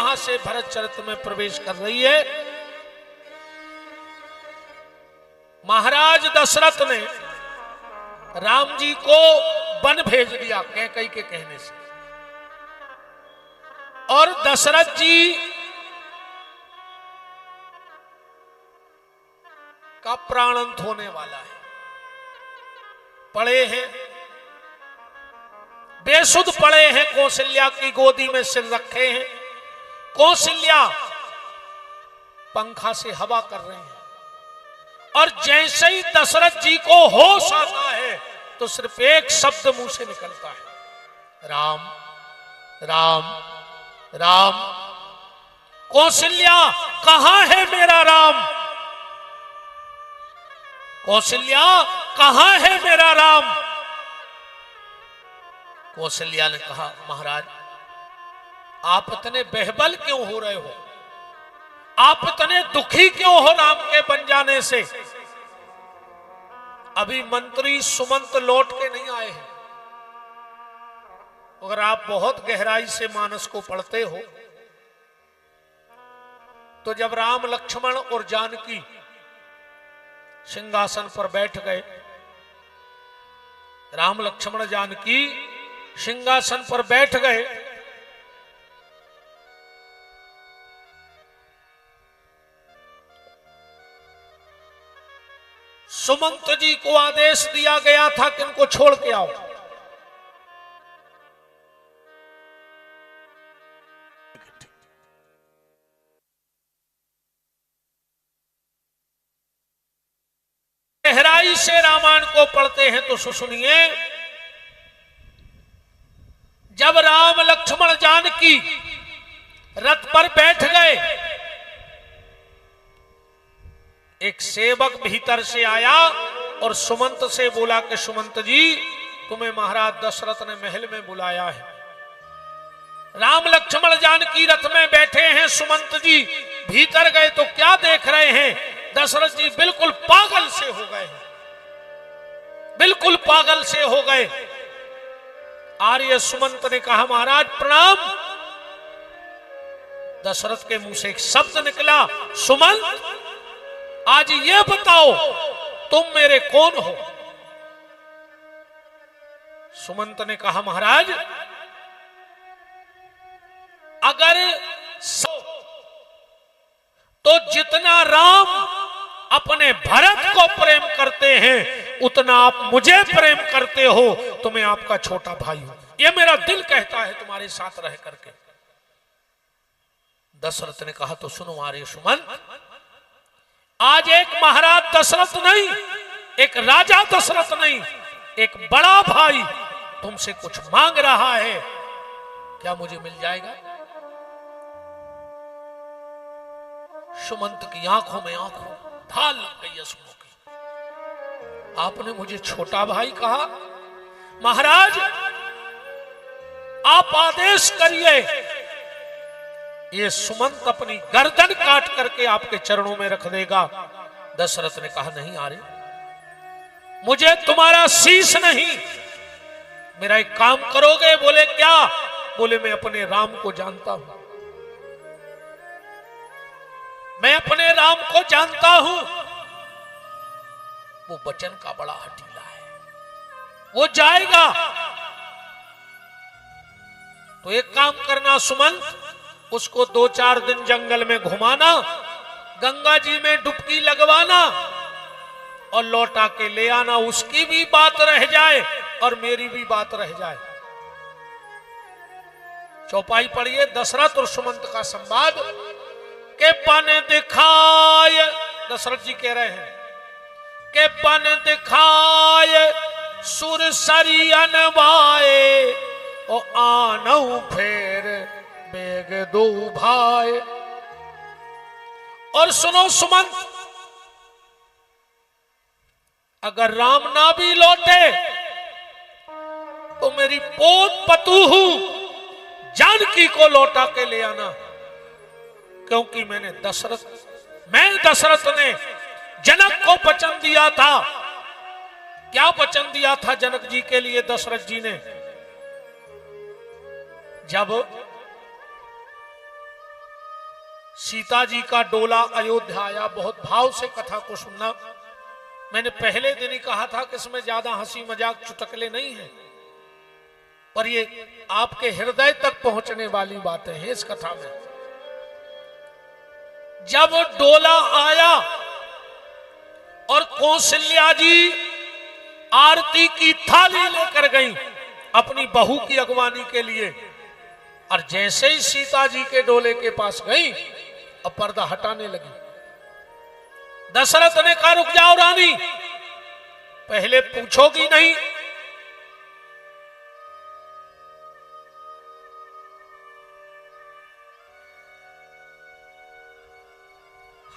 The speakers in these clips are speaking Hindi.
वहां से भरत चरित्र में प्रवेश कर रही है। महाराज दशरथ ने राम जी को वन भेज दिया कैकई के कहने से, और दशरथ जी का प्राणांत होने वाला है। पड़े हैं, बेसुध पड़े हैं, कौशल्या की गोदी में सिर रखे हैं। कौशल्या पंखा से हवा कर रहे हैं, और जैसे ही दशरथ जी को होश आता है तो सिर्फ एक शब्द मुंह से निकलता है, राम राम राम। कौशल्या, कहां है मेरा राम? कौशल्या, कहां है मेरा राम? कौशल्या ने कहा, महाराज आप इतने बेहबल क्यों हो रहे हो? आप इतने दुखी क्यों हो राम के बन जाने से? अभी मंत्री सुमंत लौट के नहीं आए हैं। अगर आप बहुत गहराई से मानस को पढ़ते हो तो जब राम लक्ष्मण और जानकी सिंहासन पर बैठ गए, राम लक्ष्मण जानकी सिंहासन पर बैठ गए, सुमंत जी को आदेश दिया गया था कि इनको छोड़ के आओ। गहराई से रामायण को पढ़ते हैं तो सुनिए, जब राम लक्ष्मण जानकी रथ पर बैठ गए, एक सेवक भीतर से आया और सुमंत से बोला कि सुमंत जी, तुम्हें महाराज दशरथ ने महल में बुलाया है। राम लक्ष्मण जानकी रथ में बैठे हैं, सुमंत जी भीतर गए तो क्या देख रहे हैं? दशरथ जी बिल्कुल पागल से हो गए, बिल्कुल पागल से हो गए। आर्य सुमंत ने कहा, महाराज प्रणाम। दशरथ के मुंह से एक शब्द निकला, सुमंत आज ये बताओ तुम मेरे कौन हो? सुमंत ने कहा, महाराज अगर तो जितना राम अपने भरत को प्रेम करते हैं उतना आप मुझे प्रेम करते हो, तो मैं आपका छोटा भाई हूं। ये मेरा दिल कहता है तुम्हारे साथ रह करके। दशरथ ने कहा, तो सुनो आर्य सुमंत, आज एक महाराज दशरथ नहीं, एक राजा दशरथ नहीं, एक बड़ा भाई तुमसे कुछ मांग रहा है, क्या मुझे मिल जाएगा? सुमंत की आंखों में आंखों ढाल लग गई अश्रुओं की। आपने मुझे छोटा भाई कहा? महाराज आप आदेश करिए, ये सुमंत अपनी गर्दन काट करके आपके चरणों में रख देगा। दशरथ ने कहा, नहीं आर्य, मुझे तुम्हारा शीश नहीं, मेरा एक काम करोगे? बोले क्या? बोले मैं अपने राम को जानता हूं, मैं अपने राम को जानता हूं, वो वचन का बड़ा हठीला है, वो जाएगा। तो एक काम करना सुमंत, उसको 2-4 दिन जंगल में घुमाना, गंगा जी में डुबकी लगवाना और लौटा के ले आना। उसकी भी बात रह जाए और मेरी भी बात रह जाए। चौपाई पढ़िए, दशरथ और सुमंत का संवाद। के पन दिखाए, दशरथ जी कह रहे हैं, के पन दिखाए सुर सरियन वाए, ओ आनऊ फेर बेग दो भाई। और सुनो सुमंत, अगर राम ना भी लौटे तो मेरी पोत पतूहू जानकी को लौटा के ले आना, क्योंकि मैं दशरथ ने जनक को वचन दिया था। क्या वचन दिया था जनक जी के लिए दशरथ जी ने? जब सीता जी का डोला अयोध्या आया। बहुत भाव से कथा को सुनना। मैंने पहले दिन ही कहा था कि इसमें ज्यादा हंसी मजाक चुटकले नहीं है, पर ये आपके हृदय तक पहुंचने वाली बातें हैं इस कथा में। जब डोला आया और कौशल्या जी आरती की थाली लेकर गई अपनी बहू की अगवानी के लिए, और जैसे ही सीता जी के डोले के पास गई अब पर्दा हटाने लगी। दशरथ ने कहा रुक जाओ रानी, पहले पूछोगी नहीं?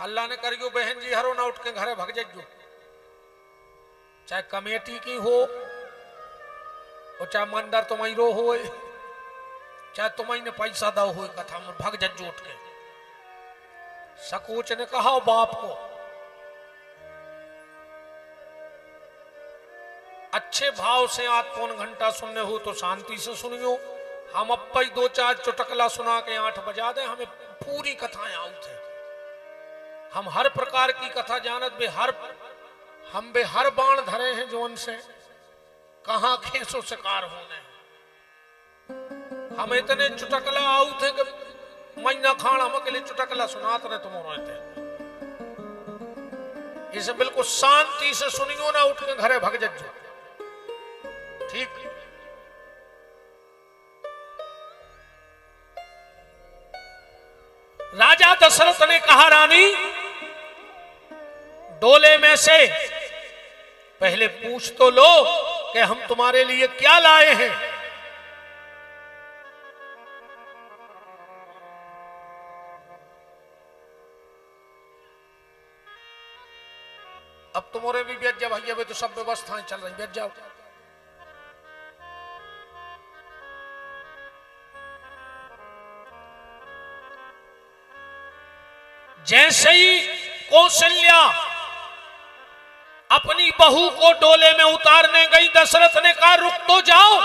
हल्ला ने करियो बहन जी हरो ना उठ के घरे भग जाइयो, चाहे कमेटी की हो और चाहे मंदिर तुम्हारो हो, चाहे तुम्हें पैसा दो हो, कथा में भग जज्जो उठ के। सकोच ने कहा बाप को अच्छे भाव से आज पौन घंटा सुनने हो तो शांति से सुनियो। हम अब ही दो चार चुटकला सुना के 8 बजा दे, हमें पूरी कथाएं आउट है। हम हर प्रकार की कथा जानत बे हर बाण धरे हैं जो उनसे कहां खेसो शिकार होने। हम इतने चुटकला आउट है कि महीना खान हम के लिए चुटकला सुनाते रहे तुम रहते। इसे बिल्कुल शांति से सुनियो ना, उठ के घरे भग जज्जो, ठीक? राजा दशरथ ने कहा रानी डोले में से पहले पूछ तो लो कि हम तुम्हारे लिए क्या लाए हैं। अब तुम्हारे भी बेच जा भैया, तो सब व्यवस्थाएं चल रही, बेच जाओ। जैसे ही कौशल्या अपनी बहू को डोले में उतारने गई, दशरथ ने कहा रुक तो जाओ,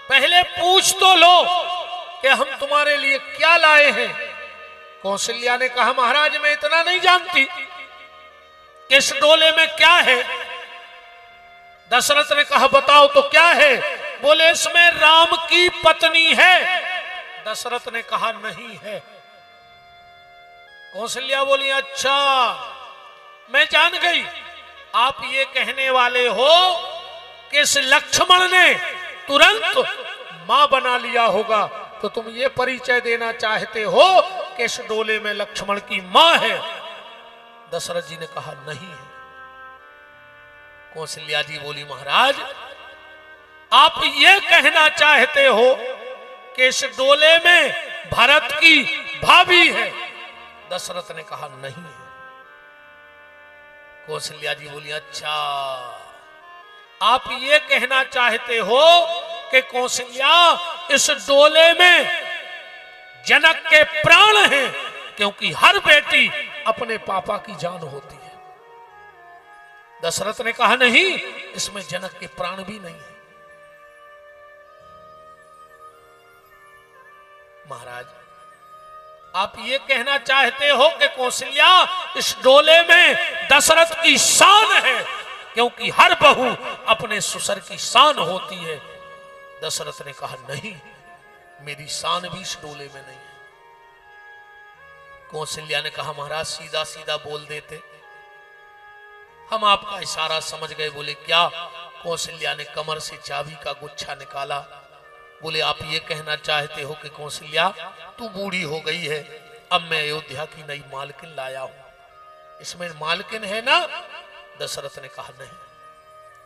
पहले पूछ तो लो कि हम तुम्हारे लिए क्या लाए हैं। कौशल्या ने कहा महाराज मैं इतना नहीं जानती कि इस डोले में क्या है। दशरथ ने कहा बताओ तो क्या है। बोले इसमें राम की पत्नी है। दशरथ ने कहा नहीं है। कौशल्या बोली अच्छा मैं जान गई, आप ये कहने वाले हो कि इस लक्ष्मण ने तुरंत मां बना लिया होगा, तो तुम ये परिचय देना चाहते हो कि इस डोले में लक्ष्मण की मां है। दशरथ जी ने कहा नहीं है। कौशल्या जी बोली महाराज आप ये कहना चाहते हो कि इस डोले में भरत की भाभी है। दशरथ ने कहा नहीं है। कौशल्या जी बोली अच्छा आप ये कहना चाहते हो कि कौशल्या इस डोले में जनक के प्राण हैं, क्योंकि हर बेटी अपने पापा की जान होती है। दशरथ ने कहा नहीं, इसमें जनक के प्राण भी नहीं है। महाराज आप ये कहना चाहते हो कि कौशल्या इस डोले में दशरथ की शान है, क्योंकि हर बहू अपने ससुर की शान होती है। दशरथ ने कहा नहीं, मेरी शान भी इस डोले में नहीं है। कौशल्या ने कहा महाराज सीधा सीधा बोल देते, हम आपका इशारा समझ गए। बोले क्या? कौशल्या ने कमर से चाबी का गुच्छा निकाला। बोले आप ये कहना चाहते हो कि कौशल्या तू बूढ़ी हो गई है, अब मैं अयोध्या की नई मालकिन लाया हूं, इसमें मालकिन है ना? दशरथ ने कहा नहीं,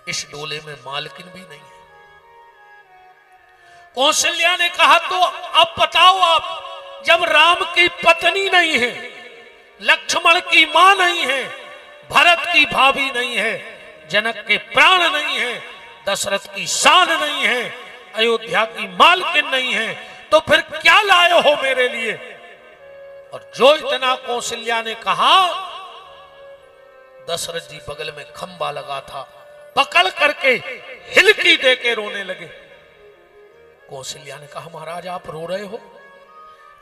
इस डोले में मालकिन भी नहीं है। कौशल्या ने कहा तो अब बताओ आप, जब राम की पत्नी नहीं है, लक्ष्मण की मां नहीं है, भरत की भाभी नहीं है, जनक के प्राण नहीं है, दशरथ की शान नहीं है, अयोध्या की मालकिन नहीं है, तो फिर क्या लाए हो मेरे लिए? और जो इतना कौशल्या ने कहा, दशरथ जी बगल में खंबा लगा था, पकड़ करके हिलकी देके रोने लगे। कौशल्या ने कहा महाराज आप रो रहे हो?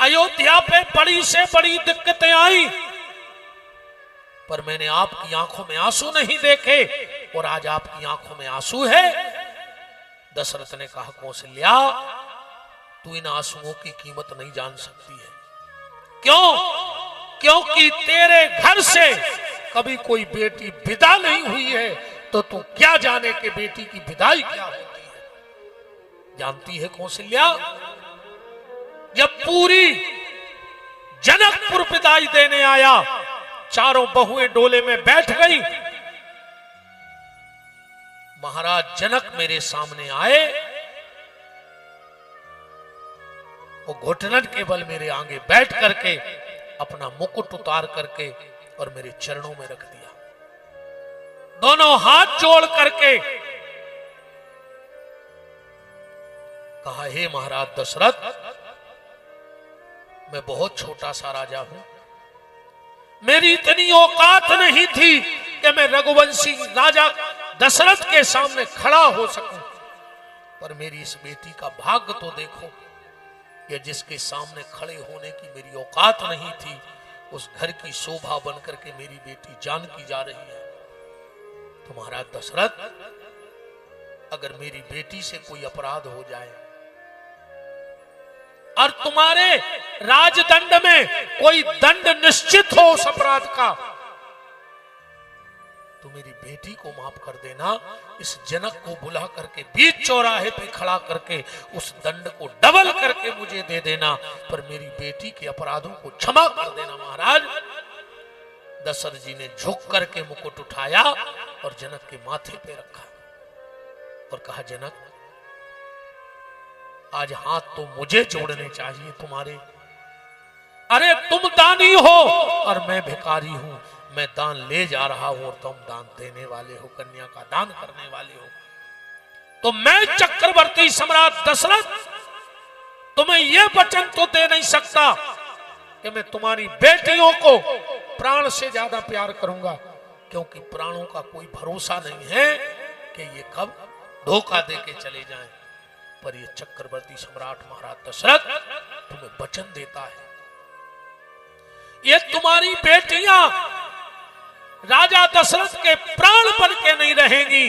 अयोध्या पे बड़ी से बड़ी दिक्कतें आई, पर मैंने आपकी आंखों में आंसू नहीं देखे, और आज आपकी आंखों में आंसू है। दशरथ ने कहा, कौशल्या, तू इन आंसुओं की कीमत नहीं जान सकती है। क्यों? क्योंकि तेरे घर से कभी कोई बेटी विदा नहीं हुई है, तो तू क्या जाने कि बेटी की विदाई क्या होती है। जानती है कौशल्या, जब पूरी जनकपुर विदाई देने आया, चारों बहुएं डोले में बैठ गई, महाराज जनक मेरे सामने आए, वो घुटनन के बल मेरे आगे बैठ करके अपना मुकुट उतार करके और मेरे चरणों में रख दिया, दोनों हाथ जोड़ करके कहा, हे महाराज दशरथ, मैं बहुत छोटा सा राजा हूं, मेरी इतनी औकात नहीं थी कि मैं रघुवंशी राजा दशरथ के सामने खड़ा हो सकूं, पर मेरी इस बेटी का भाग्य तो देखो, ये जिसके सामने खड़े होने की मेरी औकात नहीं थी, उस घर की शोभा बनकर के मेरी बेटी जानकी जा रही है। तो महाराज दशरथ, अगर मेरी बेटी से कोई अपराध हो जाए और तुम्हारे राजदंड में कोई दंड निश्चित हो उस अपराध का, तो मेरी बेटी को माफ कर देना। इस जनक को बुला करके बीच चौराहे पे खड़ा करके उस दंड को डबल करके मुझे दे देना, पर मेरी बेटी के अपराधों को क्षमा कर देना। महाराज दशरथ जी ने झुक करके मुकुट उठाया और जनक के माथे पे रखा और कहा, जनक, आज हाथ तो मुझे जोड़ने चाहिए तुम्हारे। अरे तुम दानी हो और मैं भिखारी हूं, मैं दान ले जा रहा हूं और तुम दान देने वाले हो, कन्या का दान करने वाले हो। तो मैं चक्रवर्ती सम्राट दशरथ तुम्हें यह वचन तो दे नहीं सकता कि मैं तुम्हारी बेटियों को प्राण से ज्यादा प्यार करूंगा, क्योंकि प्राणों का कोई भरोसा नहीं है कि ये कब धोखा दे के चले जाएं। पर ये चक्रवर्ती सम्राट महाराज दशरथ तुम्हें वचन देता है, ये तुम्हारी बेटियां राजा दशरथ के प्राण बन के नहीं रहेंगी,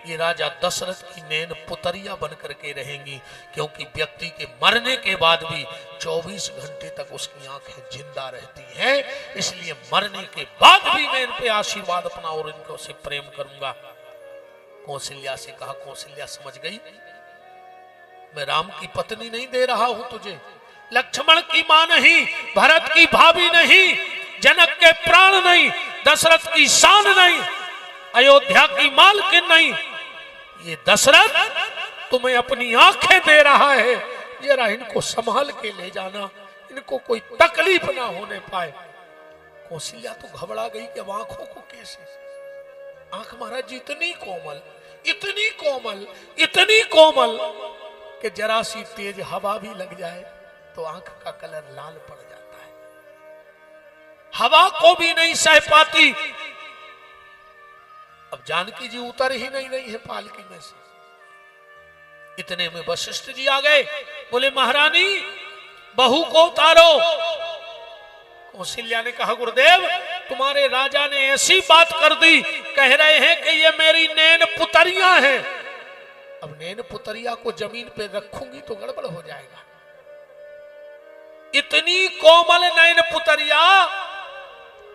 ये राजा दशरथ की नैन पुतरिया बन करके रहेंगी, क्योंकि व्यक्ति के मरने के बाद भी 24 घंटे तक उसकी आंखें जिंदा रहती हैं। इसलिए मरने के बाद भी मैं इन पे आशीर्वाद अपना और इनको से प्रेम करूंगा। कौशल्या से कहा, कौशल्या समझ गई, मैं राम की पत्नी नहीं दे रहा हूं तुझे, लक्ष्मण की मां नहीं, भरत की भाभी नहीं, जनक के प्राण नहीं, दशरथ की शान नहीं, अयोध्या की मालकिन नहीं, ये दशरथ तुम्हें अपनी आंखें दे रहा है, जरा इनको संभाल के ले जाना, इनको कोई तकलीफ ना होने पाए। कौशल्या तो घबरा गई कि अब आंखों को कैसे, आंख महाराज जी इतनी कोमल, इतनी कोमल, इतनी कोमल कि जरा सी तेज हवा भी लग जाए तो आंख का कलर लाल पड़ जाता है, हवा को भी नहीं सह पाती। अब जानकी जी उतर ही नहीं रही है पालकी में से। इतने में वशिष्ठ जी आ गए, बोले महारानी बहू को उतारो। कौशल्या ने कहा, गुरुदेव तुम्हारे राजा ने ऐसी बात कर दी, कह रहे हैं कि ये मेरी नैन पुतरियां हैं। अब नैन पुतरिया को जमीन पे रखूंगी तो गड़बड़ हो जाएगा। इतनी कोमल नैन पुतरिया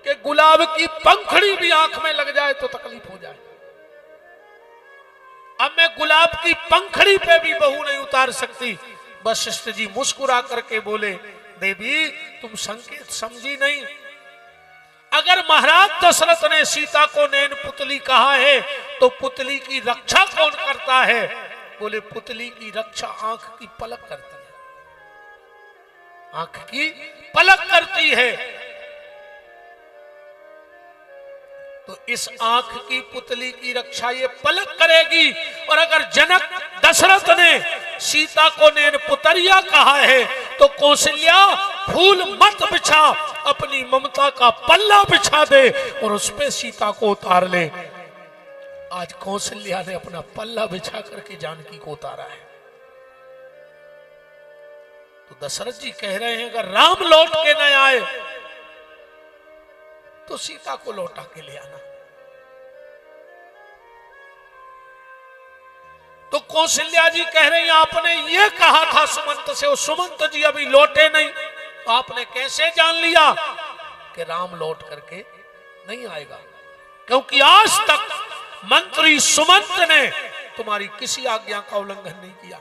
कि गुलाब की पंखड़ी भी आंख में लग जाए तो तकलीफ हो जाए। अब मैं गुलाब की पंखड़ी पे भी बहू नहीं उतार सकती। वशिष्ठ जी मुस्कुरा करके बोले, देवी तुम संकेत समझी नहीं, अगर महाराज दशरथ ने सीता को नैन पुतली कहा है तो पुतली की रक्षा कौन करता है? बोले पुतली की रक्षा आंख की पलक करती है, आंख की पलक करती है। तो इस आंख की पुतली की रक्षा ये पलक करेगी। और अगर जनक दशरथ ने सीता को नैन पुतरिया कहा है तो कौशल्या फूल मत बिछा, अपनी ममता का पल्ला बिछा दे और उस पे सीता को उतार ले। आज कौशल्या ने अपना पल्ला बिछा करके जानकी को उतारा है। तो दशरथ जी कह रहे हैं अगर राम लौट के न आए तो सीता को लौटा के ले आना। तो कौशल्या जी कह रही हैं आपने ये कहा था सुमंत से, और सुमंत जी अभी लौटे नहीं, तो आपने कैसे जान लिया कि राम लौट करके नहीं आएगा? क्योंकि आज तक मंत्री सुमंत ने तुम्हारी किसी आज्ञा का उल्लंघन नहीं किया,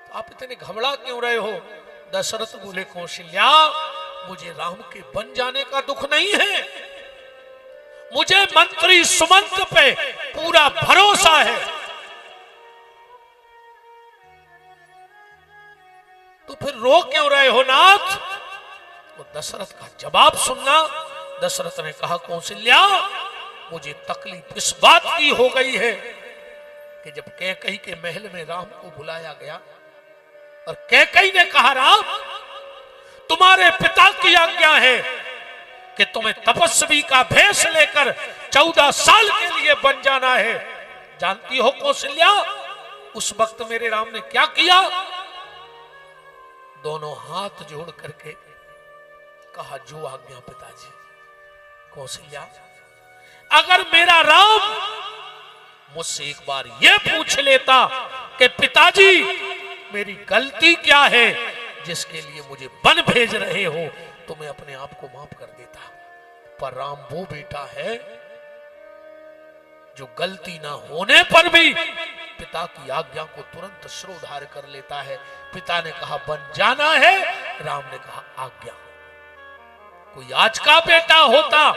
तो आप इतने घबरा क्यों रहे हो? दशरथ बोले कौशल्या मुझे राम के बन जाने का दुख नहीं है, मुझे मंत्री सुमंत पे पूरा भरोसा है। तो फिर रो क्यों रहे हो नाथ? तो दशरथ का जवाब सुनना। दशरथ ने कहा कौशल्या मुझे तकलीफ इस बात की हो गई है कि जब कैकेयी के महल में राम को बुलाया गया और कैकेयी ने कहा राम तुम्हारे पिता की आज्ञा है कि तुम्हें तपस्वी का भेष लेकर 14 साल के लिए बन जाना है। जानती हो कौशल्या उस वक्त मेरे राम ने क्या किया? दोनों हाथ जोड़ करके कहा जो आज्ञा पिताजी। कौशल्या अगर मेरा राम मुझसे एक बार यह पूछ लेता कि पिताजी मेरी गलती क्या है जिसके लिए मुझे वन भेज रहे हो, तो मैं अपने आप को माफ कर देता। पर राम वो बेटा है जो गलती ना होने पर भी पिता की आज्ञा को तुरंत शिरोधार्य कर लेता है। पिता ने कहा बन जाना है, राम ने कहा आज्ञा। कोई आज का बेटा होता,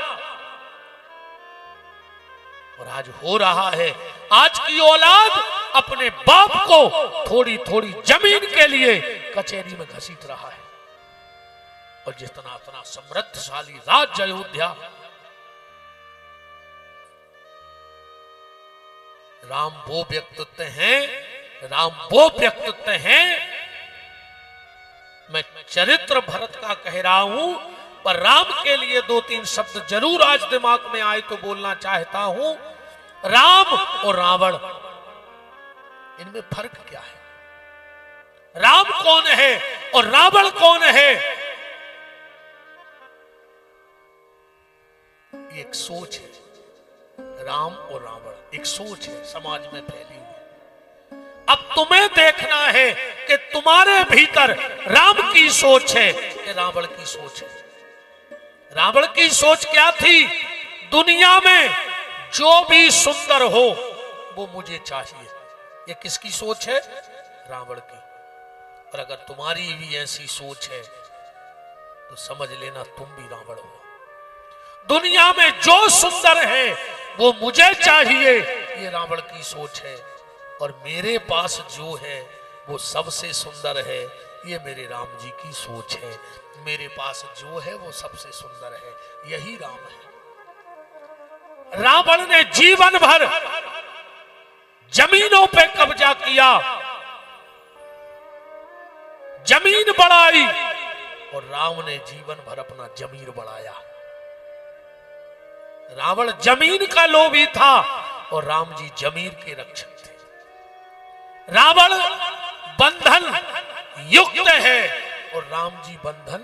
और आज हो रहा है, आज की औलाद अपने बाप को थोड़ी थोड़ी जमीन के लिए कचहरी में घसीट रहा है। और जितना इतना समृद्धशाली राज्य अयोध्या, राम वो व्यक्तित्व हैं, राम वो व्यक्तित्व हैं। मैं चरित्र भरत का कह रहा हूं, पर राम के लिए 2-3 शब्द जरूर आज दिमाग में आए तो बोलना चाहता हूं। राम और रावण, इनमें फर्क क्या है? राम कौन है और रावण कौन है? एक सोच है, राम और रावण एक सोच है समाज में फैली हुई। अब तुम्हें देखना है कि तुम्हारे भीतर राम की सोच है कि रावण की सोच है। रावण की सोच क्या थी? दुनिया में जो भी सुंदर हो वो मुझे चाहिए। ये किसकी सोच है? रावण की। और अगर तुम्हारी भी ऐसी सोच है तो समझ लेना तुम भी रावण हो। दुनिया में जो सुंदर है वो मुझे चाहिए, ये रावण की सोच है। और मेरे पास जो है वो सबसे सुंदर है, ये मेरे राम जी की सोच है। मेरे पास जो है वो सबसे सुंदर है, यही राम है। रावण ने जीवन भर जमीनों पे कब्जा किया, जमीन बढ़ाई, और राम ने जीवन भर अपना जमीर बढ़ाया। रावण जमीन का लोभी था और राम जी जमीर के रक्षक थे। रावण बंधन युक्त है और राम जी बंधन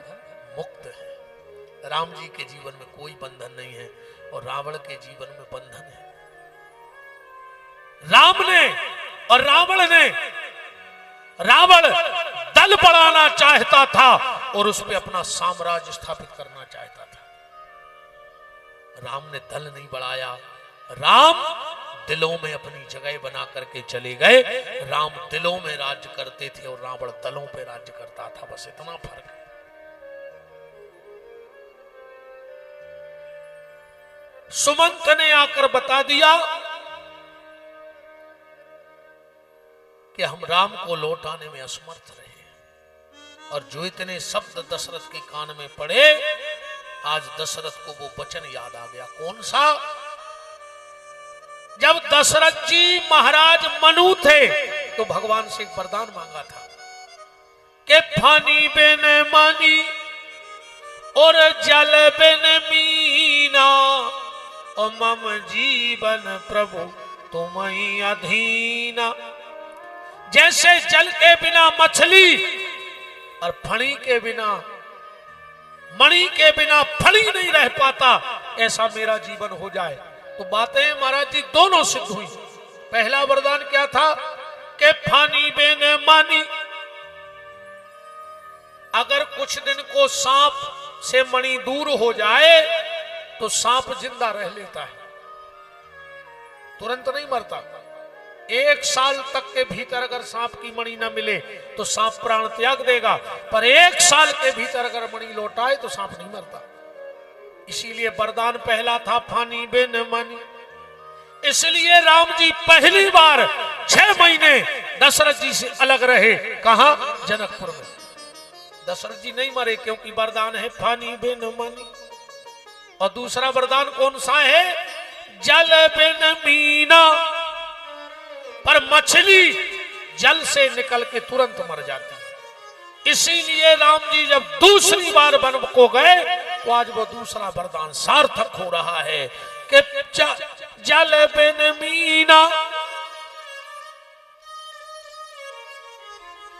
मुक्त है। राम जी के जीवन में कोई बंधन नहीं है और रावण के जीवन में बंधन है। राम ने और रावण दल बढ़ाना चाहता था और उस पर अपना साम्राज्य स्थापित करना चाहता था। राम ने दल नहीं बढ़ाया, राम दिलों में अपनी जगह बना करके चले गए। राम दिलों में राज्य करते थे और रावण दलों पे राज्य करता था, बस इतना फर्क है। सुमंत ने आकर बता दिया कि हम राम को लौटाने में असमर्थ रहे। और जो इतने शब्द दशरथ के कान में पड़े, आज दशरथ को वो वचन याद आ गया। कौन सा? जब दशरथ जी महाराज मनु थे तो भगवान से एक वरदान मांगा था कि फानी बिन मानी और जल बिन मीना और मम जीवन प्रभु तुम ही अधीना। जैसे जल के बिना मछली और फणी के बिना, मणि के बिना फणी नहीं रह पाता, ऐसा मेरा जीवन हो जाए। तो बातें महाराज जी दोनों सिद्ध हुई। पहला वरदान क्या था कि फानी बेन मानी, अगर कुछ दिन को सांप से मणि दूर हो जाए तो सांप जिंदा रह लेता है, तुरंत नहीं मरता। 1 साल तक के भीतर अगर सांप की मणि न मिले तो सांप प्राण त्याग देगा, पर 1 साल के भीतर अगर मणि लौटाए तो सांप नहीं मरता। इसीलिए वरदान पहला था फानी बेन मानी। इसलिए राम जी पहली बार 6 महीने दशरथ जी से अलग रहे। कहां? जनकपुर में। दशरथ जी नहीं मरे क्योंकि वरदान है फानी बेन मानी। और दूसरा वरदान कौन सा है? जल बिन मीना, पर मछली जल से निकल के तुरंत मर जाती है। इसीलिए राम जी जब दूसरी बार वन को गए तो आज वो दूसरा वरदान सार्थक हो रहा है कि जल बिन मीना।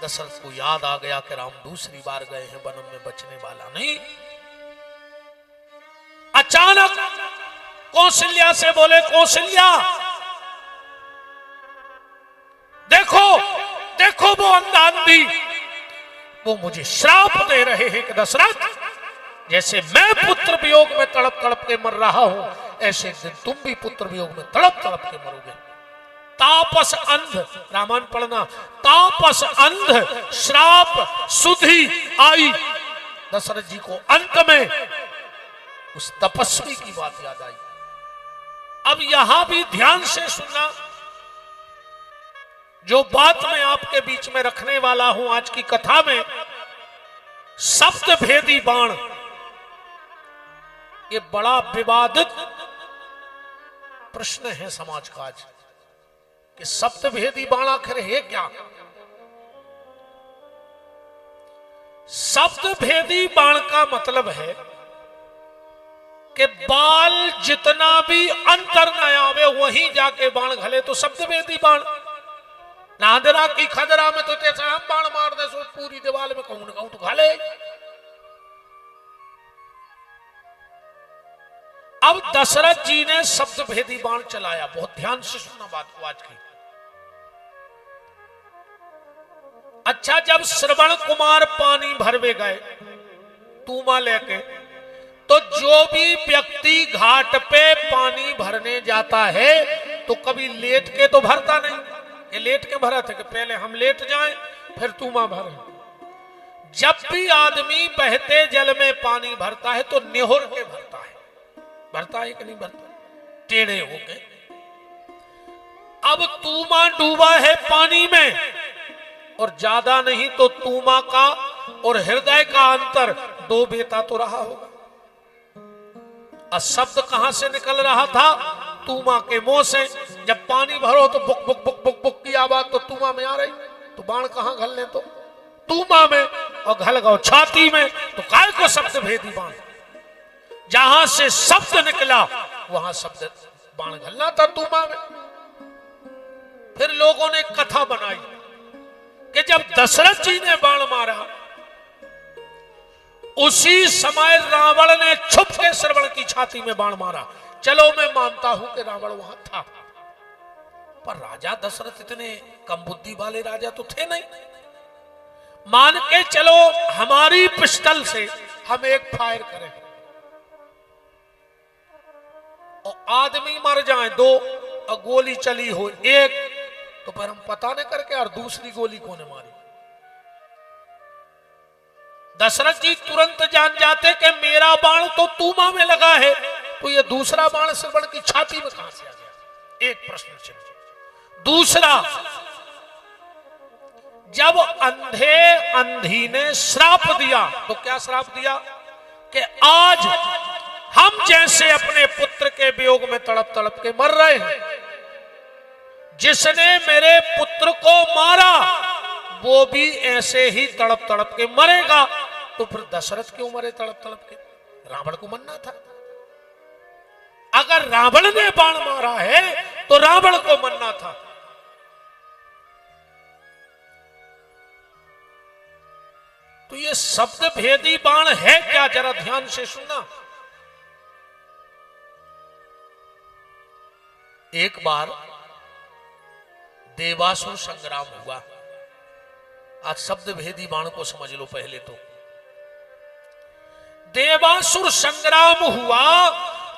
दशरथ को याद आ गया कि राम दूसरी बार गए हैं, वन में बचने वाला नहीं। अचानक कौशल्या से बोले, कौशल्या देखो देखो वो अंधी, वो मुझे श्राप दे रहे हैं कि दशरथ जैसे मैं पुत्र वियोग में तड़प तड़प के मर रहा हूं, ऐसे एक दिन तुम भी पुत्र वियोग में तड़प तड़प के मरोगे। तापस अंध, रामायण पढ़ना, तापस अंध श्राप सुधि आई। दशरथ जी को अंत में उस तपस्वी की बात याद आई। अब यहां भी ध्यान से सुनना, जो बात मैं आपके बीच में रखने वाला हूं आज की कथा में, सप्त भेदी बाण, ये बड़ा विवादित प्रश्न है समाज का आज कि सप्त भेदी बाण आखिर है क्या? सप्त भेदी बाण का मतलब है कि बाल जितना भी अंतर न आवे वहीं जाके बाण घले तो सप्त भेदी बाण। नादरा की खदरा में तो जैसे हम बाण मार दे सो पूरी दीवार में कहूं न कहूं तो घाले। अब दशरथ जी ने शब्द भेदी बाण चलाया। बहुत ध्यान से सुनना बात को आज की। अच्छा, जब श्रवण कुमार पानी भरवे गए तूमा लेके, तो जो भी व्यक्ति घाट पे पानी भरने जाता है तो कभी लेट के तो भरता नहीं। ये लेट के भरा था कि पहले हम लेट जाएं फिर तूमा भरें। जब भी आदमी बहते जल में पानी भरता है तो निहुर के भरता है। भरता है कि नहीं भरता? टेढ़े होके। अब तूमा डूबा है पानी में और ज्यादा नहीं तो तूमा का और हृदय का अंतर 2 बेता तो रहा होगा। और शब्द कहां से निकल रहा था? तूमा के मुंह से। जब पानी भरो तो book book book book book की आवाज तो तूमा में आ रही, तो बाण कहां घलने? तो तूमा में। और घल गो छाती में, तो काय को शब्द भेदी बाण। जहां से शब्द निकला वहां शब्द बाण घलना था तूमा में। फिर लोगों ने कथा बनाई कि जब दशरथ जी ने बाण मारा उसी समय रावण ने छुप के श्रवण की छाती में बाण मारा। चलो मैं मानता हूं कि रावण वहां था, पर राजा दशरथ इतने कम बुद्धि वाले राजा तो थे नहीं। मान के चलो हमारी पिस्टल से हम एक फायर करें और आदमी मर जाए 2 और गोली चली हो 1, तो फिर हम पता नहीं करके और दूसरी गोली कोने मारी। दशरथ जी तुरंत जान जाते कि मेरा बाण तो तूमा में लगा है, तो ये दूसरा बाण श्रवण की छाती में कहां से आ गया? एक प्रश्न चिन्ह। दूसरा, जब अंधे अंधी ने श्राप दिया तो क्या श्राप दिया? कि आज हम जैसे अपने पुत्र के वियोग में तड़प तड़प के मर रहे हैं, जिसने मेरे पुत्र को मारा वो भी ऐसे ही तड़प तड़प के मरेगा। तो फिर दशरथ क्यों मरे तड़प तड़प के? रावण को मरना था। अगर रावण ने बाण मारा है तो रावण को मरना था। तो ये शब्द भेदी बाण है क्या, जरा ध्यान से सुनना। एक बार देवासुर संग्राम हुआ। आज शब्द भेदी बाण को समझ लो। पहले तो देवासुर संग्राम हुआ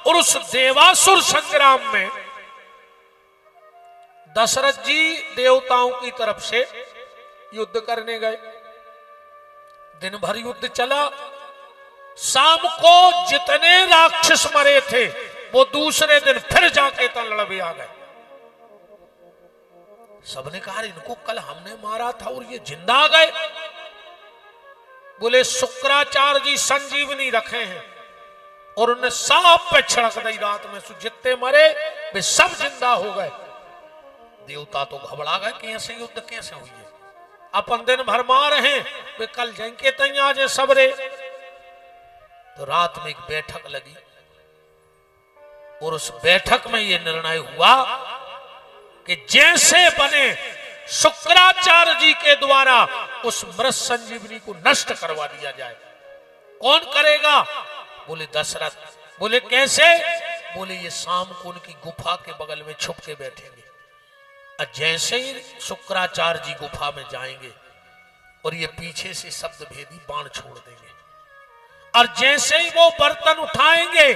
और उस देवासुर संग्राम में दशरथ जी देवताओं की तरफ से युद्ध करने गए। दिन भर युद्ध चला। शाम को जितने राक्षस मरे थे वो दूसरे दिन फिर जाके तलड़बे आ गए। सबने कहा इनको कल हमने मारा था और ये जिंदा आ गए। बोले शुक्राचार्य जी संजीवनी रखे हैं और उन्हें सांप पे छिड़क दी रात में। जितने मरे वे सब जिंदा हो गए। देवता तो घबरा गए कि ऐसे युद्ध कैसे हुई है। अपन दिन भर मार हैं, वे कल जंके तई आज सबरे। तो रात में एक बैठक लगी और उस बैठक में यह निर्णय हुआ कि जैसे बने शुक्राचार्य जी के द्वारा उस मृत संजीवनी को नष्ट करवा दिया जाए। कौन करेगा? बोले दशरथ। बोले कैसे? बोले ये शाम को उनकी गुफा के बगल में छुप के बैठेंगे और जैसे ही शुक्राचार्य जी गुफा में जाएंगे और ये पीछे से शब्द भेदी बाण छोड़ देंगे और जैसे ही वो बर्तन उठाएंगे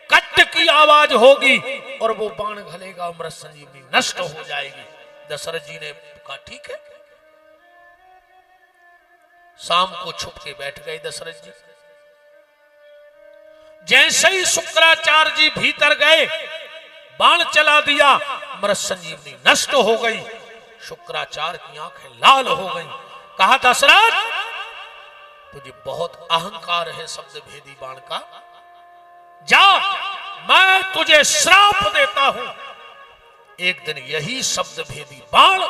कट की आवाज होगी और वो बाण घलेगा, अमृत संजीवनी नष्ट हो जाएगी। दशरथ जी ने कहा ठीक है। शाम को छुप के बैठ गए दशरथ जी। जैसे ही शुक्राचार्य जी भीतर गए, बाण चला दिया, अमृत संजीवनी नष्ट हो गई। शुक्राचार्य की आंखें लाल हो गई। कहा दशरथ तुझे बहुत अहंकार है शब्द भेदी बाण का। जा, मैं तुझे श्राप देता हूं। एक दिन यही शब्द भेदी बाण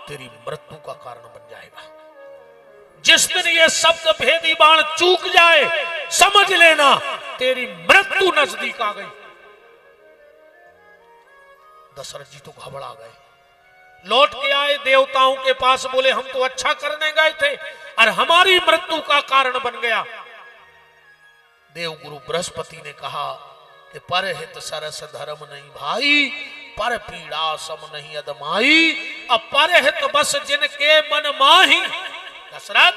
तेरी मृत्यु का कारण बन जाएगा। जिस दिन यह शब्द भेदी बाण चूक जाए समझ लेना तेरी मृत्यु नजदीक आ गई। दशरथ जी तो घबरा गए। लौट के आए देवताओं के पास। बोले हम तो अच्छा करने गए थे और हमारी मृत्यु का कारण बन गया। देवगुरु बृहस्पति ने कहा कि पर हित सरस धर्म नहीं भाई, पर पीड़ा सम नहीं अदमाई, अब पर हित बस जिनके मन माही। दशरथ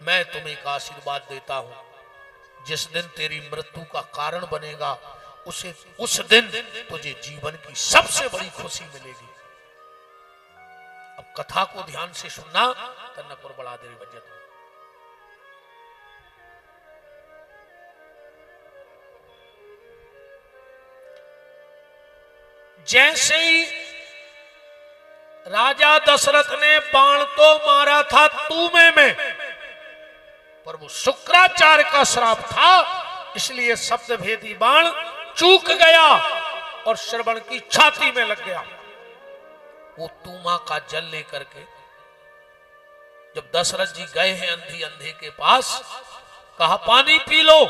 मैं तुम्हें एक आशीर्वाद देता हूं। जिस दिन तेरी मृत्यु का कारण बनेगा उस दिन तुझे जीवन की सबसे बड़ी खुशी मिलेगी। अब कथा को ध्यान से सुनना। कन्नक और बड़ा देरी बजट जैसे ही राजा दशरथ ने बाण तो मारा था तूमे में, पर वो शुक्राचार्य का श्राप था, इसलिए शब्द भेदी बाण चूक गया और श्रवण की छाती में लग गया। वो तूमा का जल लेकर के जब दशरथ जी गए हैं अंधे के पास, कहा पानी पी लो।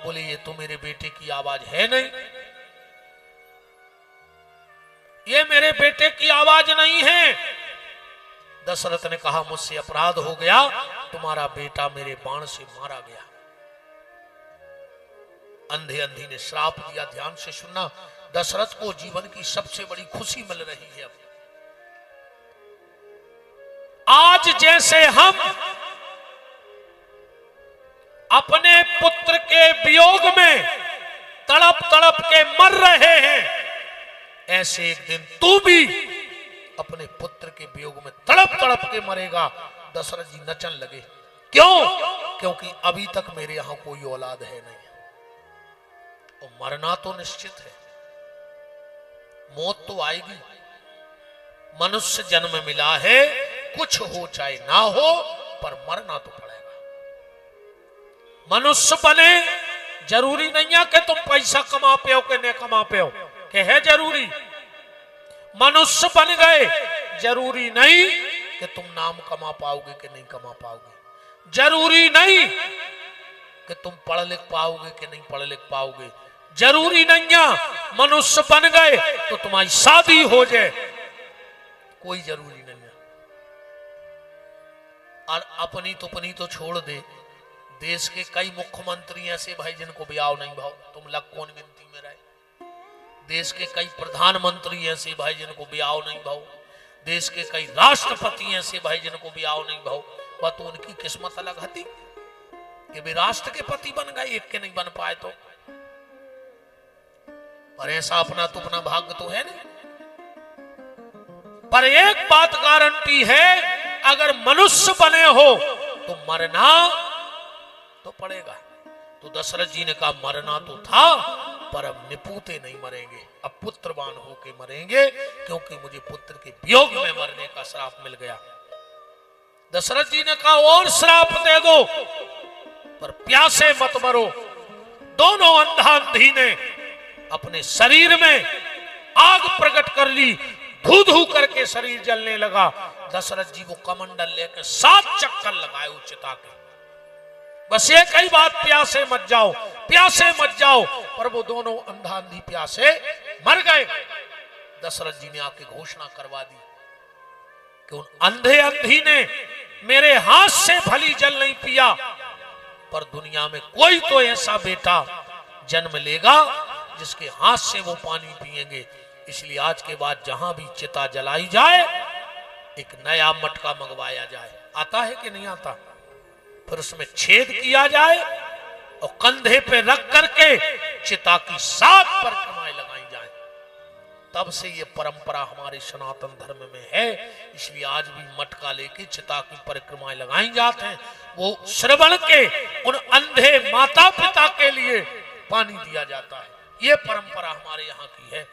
बोले ये तो मेरे बेटे की आवाज है नहीं, ये मेरे बेटे की आवाज नहीं है। दशरथ ने कहा मुझसे अपराध हो गया, तुम्हारा बेटा मेरे बाण से मारा गया। अंधी ने श्राप दिया। ध्यान से सुनना। दशरथ को जीवन की सबसे बड़ी खुशी मिल रही है। आज जैसे हम अपने पुत्र के वियोग में तड़प तड़प के मर रहे हैं, ऐसे एक दिन तू भी अपने पुत्र के वियोग में तड़प तड़प के मरेगा। दशरथ जी नचन लगे। क्यों? क्योंकि अभी तक मेरे यहां कोई औलाद है नहीं और मरना तो निश्चित है। मौत तो आएगी। मनुष्य जन्म मिला है, कुछ हो चाहे ना हो, पर मरना तो पड़ेगा। मनुष्य बने जरूरी नहीं है कि तुम पैसा कमा पे हो कि नहीं कमा पे हो, कि है जरूरी। मनुष्य बन गए जरूरी नहीं कि तुम नाम कमा पाओगे कि नहीं कमा पाओगे। जरूरी नहीं कि तुम पढ़ लिख पाओगे कि नहीं पढ़ लिख पाओगे। जरूरी नहीं है मनुष्य बन गए तो तुम्हारी शादी हो जाए, कोई जरूरी नहीं है। और अपनी तो छोड़ दे, देश के कई मुख्यमंत्री ऐसे भाई जिनको ब्याह नहीं भाव, तुम लग कौन गिनती में रहे। देश के कई प्रधानमंत्री ऐसे भाई जिनको ब्याह नहीं भाव, देश के कई राष्ट्रपति ऐसे भाई जिनको ब्याह नहीं भाव। वह तो उनकी किस्मत अलग हती कि वे राष्ट्र के पति बन गए, एक के नहीं बन पाए तो। पर ऐसा अपना तो अपना भाग्य तो है नहीं। पर एक बात गारंटी है, अगर मनुष्य बने हो तो मरना तो पड़ेगा। तो दशरथ जी ने कहा मरना तो था, पर अब निपूते नहीं मरेंगे, अब पुत्रवान होके मरेंगे, क्योंकि मुझे पुत्र के वियोग में मरने का श्राप मिल गया। दशरथ जी ने कहा और श्राप दे दो, पर प्यासे मत मरो। दोनों अंधा अंधी ने अपने शरीर में आग प्रकट कर ली, धू धू करके शरीर जलने लगा। दशरथ जी वो कमंडल लेकर 7 चक्कर लगाए चिता के। बस एक ही बात, प्यासे मत जाओ, प्यासे मत जाओ। पर वो दोनों अंधा अंधी प्यासे मर गए। दशरथ जी ने आके घोषणा करवा दी कि उन अंधे अंधी ने मेरे हाथ से भली जल नहीं पिया, पर दुनिया में कोई तो ऐसा बेटा जन्म लेगा जिसके हाथ से वो पानी पिएंगे। इसलिए आज के बाद जहां भी चिता जलाई जाए, एक नया मटका मंगवाया जाए। आता है कि नहीं आता? फिर उसमें छेद किया जाए और कंधे पे रख करके चिता की 7 परिक्रमाएं लगाई जाए। तब से ये परंपरा हमारे सनातन धर्म में है। इसलिए आज भी मटका लेके चिता की परिक्रमाएं लगाई जाते हैं। वो श्रवण के उन अंधे माता पिता के लिए पानी दिया जाता है। ये परंपरा हमारे यहाँ की है।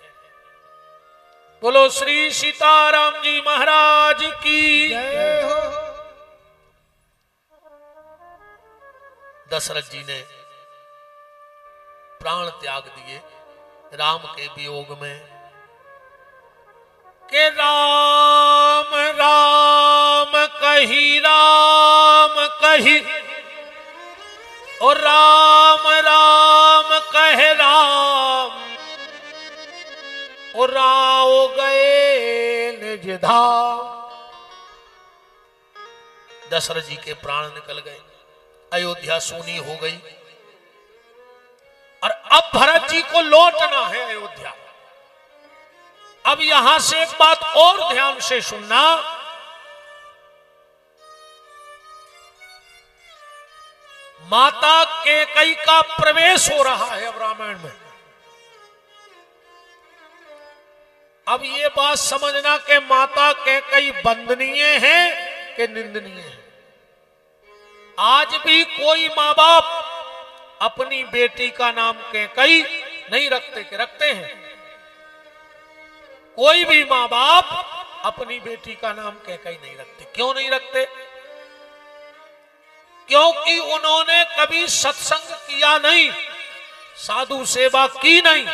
बोलो श्री सीताराम जी महाराज की जय हो। दशरथ जी ने प्राण त्याग दिए राम के वियोग में। के राम राम कही और राम राम कहे राम, और राव गए निज धाम। दशरथ जी के प्राण निकल गए, अयोध्या सूनी हो गई। और अब भरत जी को लौटना है अयोध्या। अब यहां से एक बात और ध्यान से सुनना, माता कैकेयी का प्रवेश हो रहा है अब रामायण में। अब ये बात समझना कि माता कैकेयी वंदनीय है कि निंदनीय है। आज भी कोई माँ बाप अपनी बेटी का नाम कैकेयी नहीं रखते कि रखते हैं? कोई भी माँ बाप अपनी बेटी का नाम कैकेयी नहीं रखते। क्यों नहीं रखते? क्योंकि उन्होंने कभी सत्संग किया नहीं, साधु सेवा की नहीं।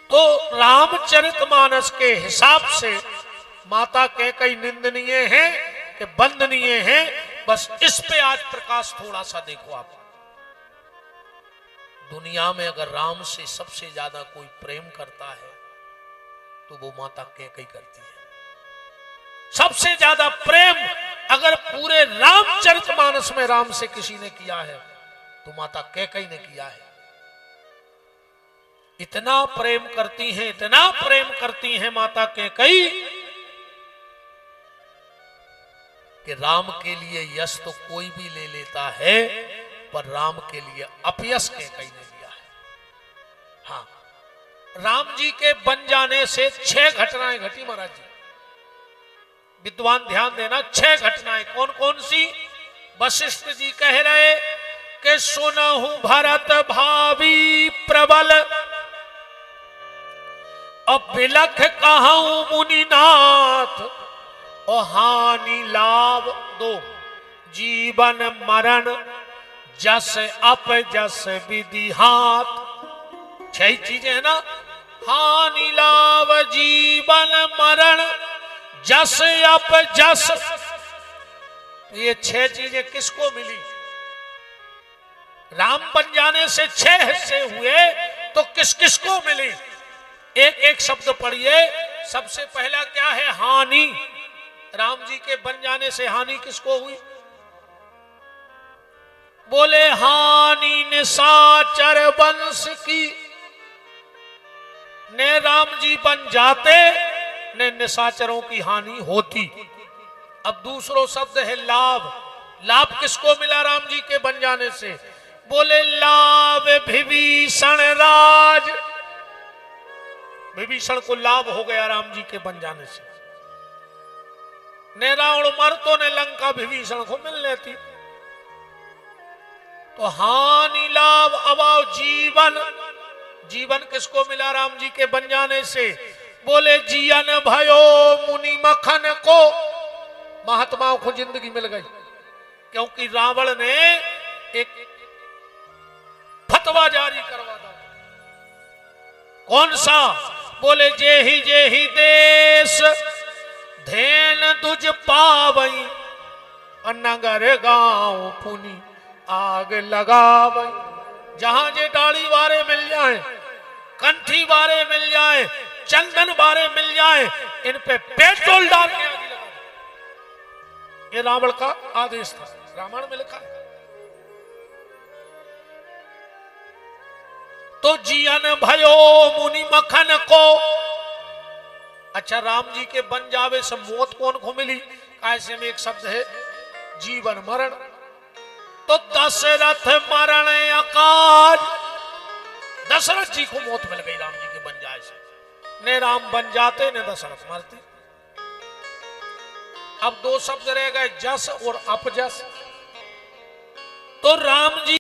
तो रामचरितमानस के हिसाब से माता कैकेयी निंदनीय है कि वंदनीय है, बस इस पे आज प्रकाश थोड़ा सा देखो आप। दुनिया में अगर राम से सबसे ज्यादा कोई प्रेम करता है तो वो माता कैकेयी करती है। सबसे ज्यादा प्रेम अगर पूरे रामचरितमानस में राम से किसी ने किया है तो माता कैकेयी ने किया है। इतना प्रेम करती हैं, इतना प्रेम करती हैं माता कैकेयी कि राम के लिए यश तो कोई भी ले लेता है, पर राम के लिए अपयश कैकेयी ने लिया है। हाँ, राम जी के बन जाने से 6 घटनाएं घटी महाराज जी। विद्वान ध्यान देना, 6 घटनाएं। कौन कौन सी? वशिष्ठ जी कह रहे कि सुनहु भरत भावी प्रबल, अब बिलख कहूं मुनिनाथ, और हानि लाभ 2 जीवन मरण, जस अप जस विधि हाथ। 6 चीजें है ना, हानि लाभ जीवन मरण जस अप जस। ये 6 चीजें किसको मिली? राम बन जाने से 6 हिस्से हुए तो किस किस को मिली? एक एक शब्द पढ़िए। सबसे पहला क्या है? हानि। राम जी के बन जाने से हानि किसको हुई? बोले हानि निशाचर वंश की। ने राम जी बन जाते ने निशाचरों की हानि होती। अब दूसरो शब्द है लाभ। लाभ किसको मिला राम जी के बन जाने से? बोले लाभ विभीषण राज। विभीषण को लाभ हो गया राम जी के बन जाने से। ने रावण मर तो ने लंका विभीषण को मिल लेती। तो हानि लाभ अभाव जीवन। जीवन किसको मिला राम जी के बन जाने से? बोले जियन भयो मुनि मखन को। महात्माओं को जिंदगी मिल गई, क्योंकि रावण ने एक फतवा जारी करवा दिया। कौन सा? बोले जे ही देश धैन दुज पावई, नगर गांव पुनी आग लगावई। जहां जे डाली वारे मिल जाए, कंठी वारे मिल जाए, चंदन वारे मिल जाए, इन पे पेट्रोल डाल के आग लगा। ये रावण का आदेश था, रामायण में लिखा है। तो जियन भयो मुनि मखन को। अच्छा, राम जी के बन जावे से मौत कौन को मिली? ऐसे में एक शब्द है जीवन मरण। तो दशरथ मरण अकाज। दशरथ जी को मौत मिल गई राम जी के बन जाए से। ने राम बन जाते ने दशरथ मरते। अब दो शब्द रह गए, जस और अपजस। तो राम जी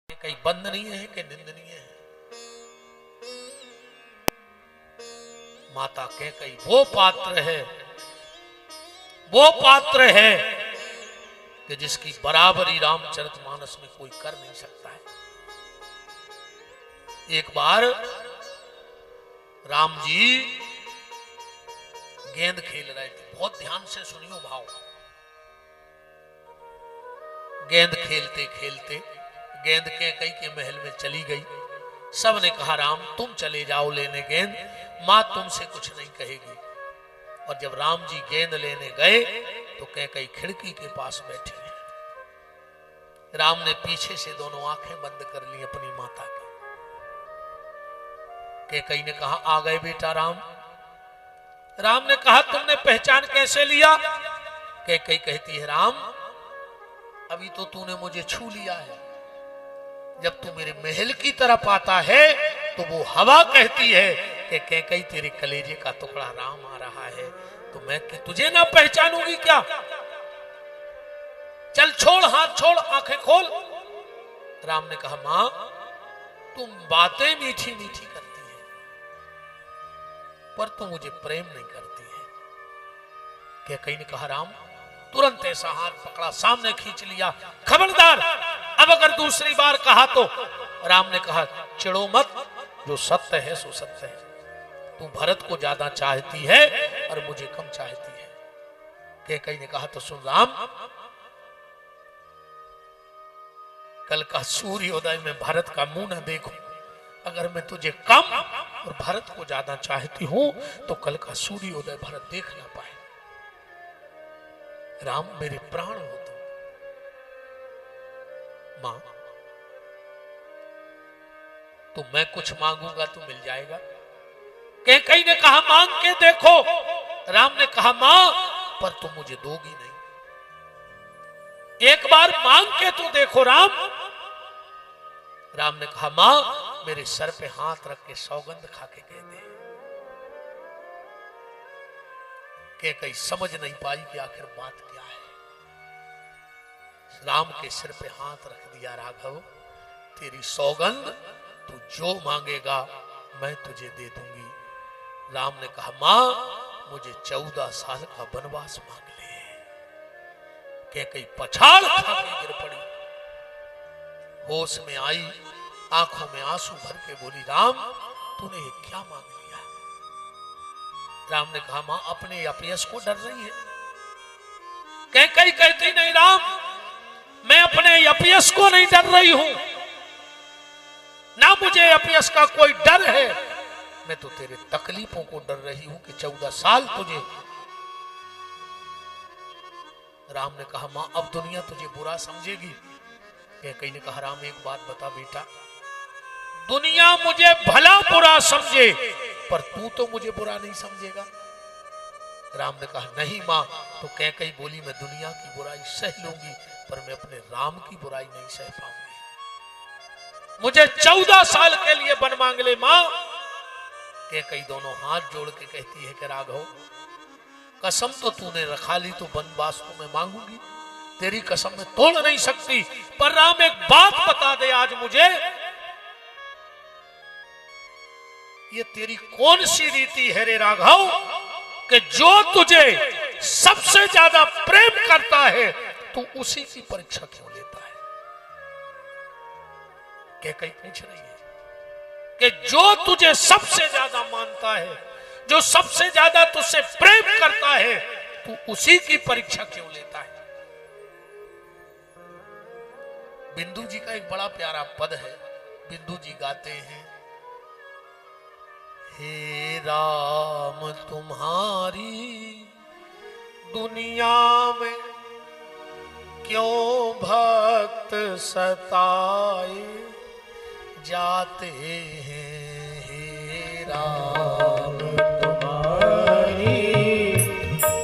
कहीं बंदनीय है कि निंदनीय है? माता कह कहीं वो पात्र है, वो पात्र है कि जिसकी बराबरी रामचरितमानस में कोई कर नहीं सकता है। एक बार राम जी गेंद खेल रहे थे। बहुत ध्यान से सुनियो भाव। गेंद खेलते खेलते गेंद कैकई के महल में चली गई। सब ने कहा राम तुम चले जाओ लेने गेंद, मां तुमसे कुछ नहीं कहेगी। और जब राम जी गेंद लेने गए तो कैकई खिड़की के पास बैठी है। राम ने पीछे से दोनों आंखें बंद कर ली अपनी माता की। कैकई ने कहा आ गए बेटा राम। राम ने कहा तुमने पहचान कैसे लिया? कैकई कहती है राम अभी तो तूने मुझे छू लिया है, जब तू मेरे महल की तरफ आता है तो वो हवा कहती है कि कैकई तेरे कलेजे का टुकड़ा राम आ रहा है, तो मैं तुझे ना पहचानूंगी क्या? चल छोड़, हाथ छोड़, आंखें खोल। राम ने कहा मां तुम बातें मीठी मीठी करती है पर तुम मुझे प्रेम नहीं करती है। कैकई ने कहा राम, तुरंत ऐसा हाथ पकड़ा, सामने खींच लिया, खबरदार अब अगर दूसरी बार कहा तो। राम ने कहा चिड़ो मत, जो सत्य है सो सत्य है। तू भरत को ज्यादा चाहती है और मुझे कम चाहती है। कैकई ने कहा तो सुन राम, कल का सूर्योदय में भरत का मुंह न देखूं। अगर मैं तुझे कम और भरत को ज्यादा चाहती हूं तो कल का सूर्योदय भरत देख ना पाए। राम मेरे प्राण हो तुम। मां तो मैं कुछ मांगूंगा तो मिल जाएगा। कैकई ने कहा मांग के देखो। राम ने कहा मां पर तुम मुझे दोगी नहीं, एक बार मांग के तो देखो राम। राम ने कहा मां मेरे सर पे हाथ रख के सौगंध खा के कह दे। कैकई समझ नहीं पाई कि आखिर बात क्या है। राम के सिर पे हाथ रख दिया, राघव तेरी सौगंध, तू जो मांगेगा मैं तुझे दे दूंगी। राम ने कहा मां मुझे 14 साल का वनवास मांग ले। कैकई पछाड़ खा के गिर पड़ी, होश में आई, आंखों में आंसू भर के बोली, राम तूने ये क्या मांग लिया? राम ने कहा, मां अपने अपयश को डर रही है। कैकई कहती, नहीं राम, मैं अपने अपयश को नहीं डर रही हूं, ना मुझे अपयश का कोई डर है, मैं तो तेरे तकलीफों को डर रही हूं कि 14 साल तुझे। राम ने कहा, मां अब दुनिया तुझे बुरा समझेगी। कैकई ने कहा, राम एक बात बता बेटा, दुनिया मुझे भला बुरा समझे पर तू तो मुझे बुरा नहीं समझेगा। राम ने कहा, नहीं मां। तो कैकई बोली, मैं दुनिया की बुराई सह लूंगी पर मैं अपने राम की बुराई नहीं सह पाऊंगी। मुझे 14 साल के लिए वन मांग ले मां। कैकई दोनों हाथ जोड़ के कहती है कि राघव, कसम तो तूने रखा ली तो वनवास को मैं मांगूंगी, तेरी कसम मैं तोड़ नहीं सकती। पर राम एक बात बता दे आज मुझे, ये तेरी कौन सी रीति है रे राघव कि जो तुझे सबसे ज्यादा प्रेम करता है तू उसी की परीक्षा क्यों लेता है? कैकई पूछ रही है कि जो तुझे सबसे ज्यादा मानता है, जो सबसे ज्यादा तुझसे प्रेम करता है, तू उसी की परीक्षा क्यों लेता है? बिंदु जी का एक बड़ा प्यारा पद है। बिंदु जी गाते हैं, हे राम तुम्हारी दुनिया में क्यों भक्त सताए जाते हैं, हे राम तुम्हारी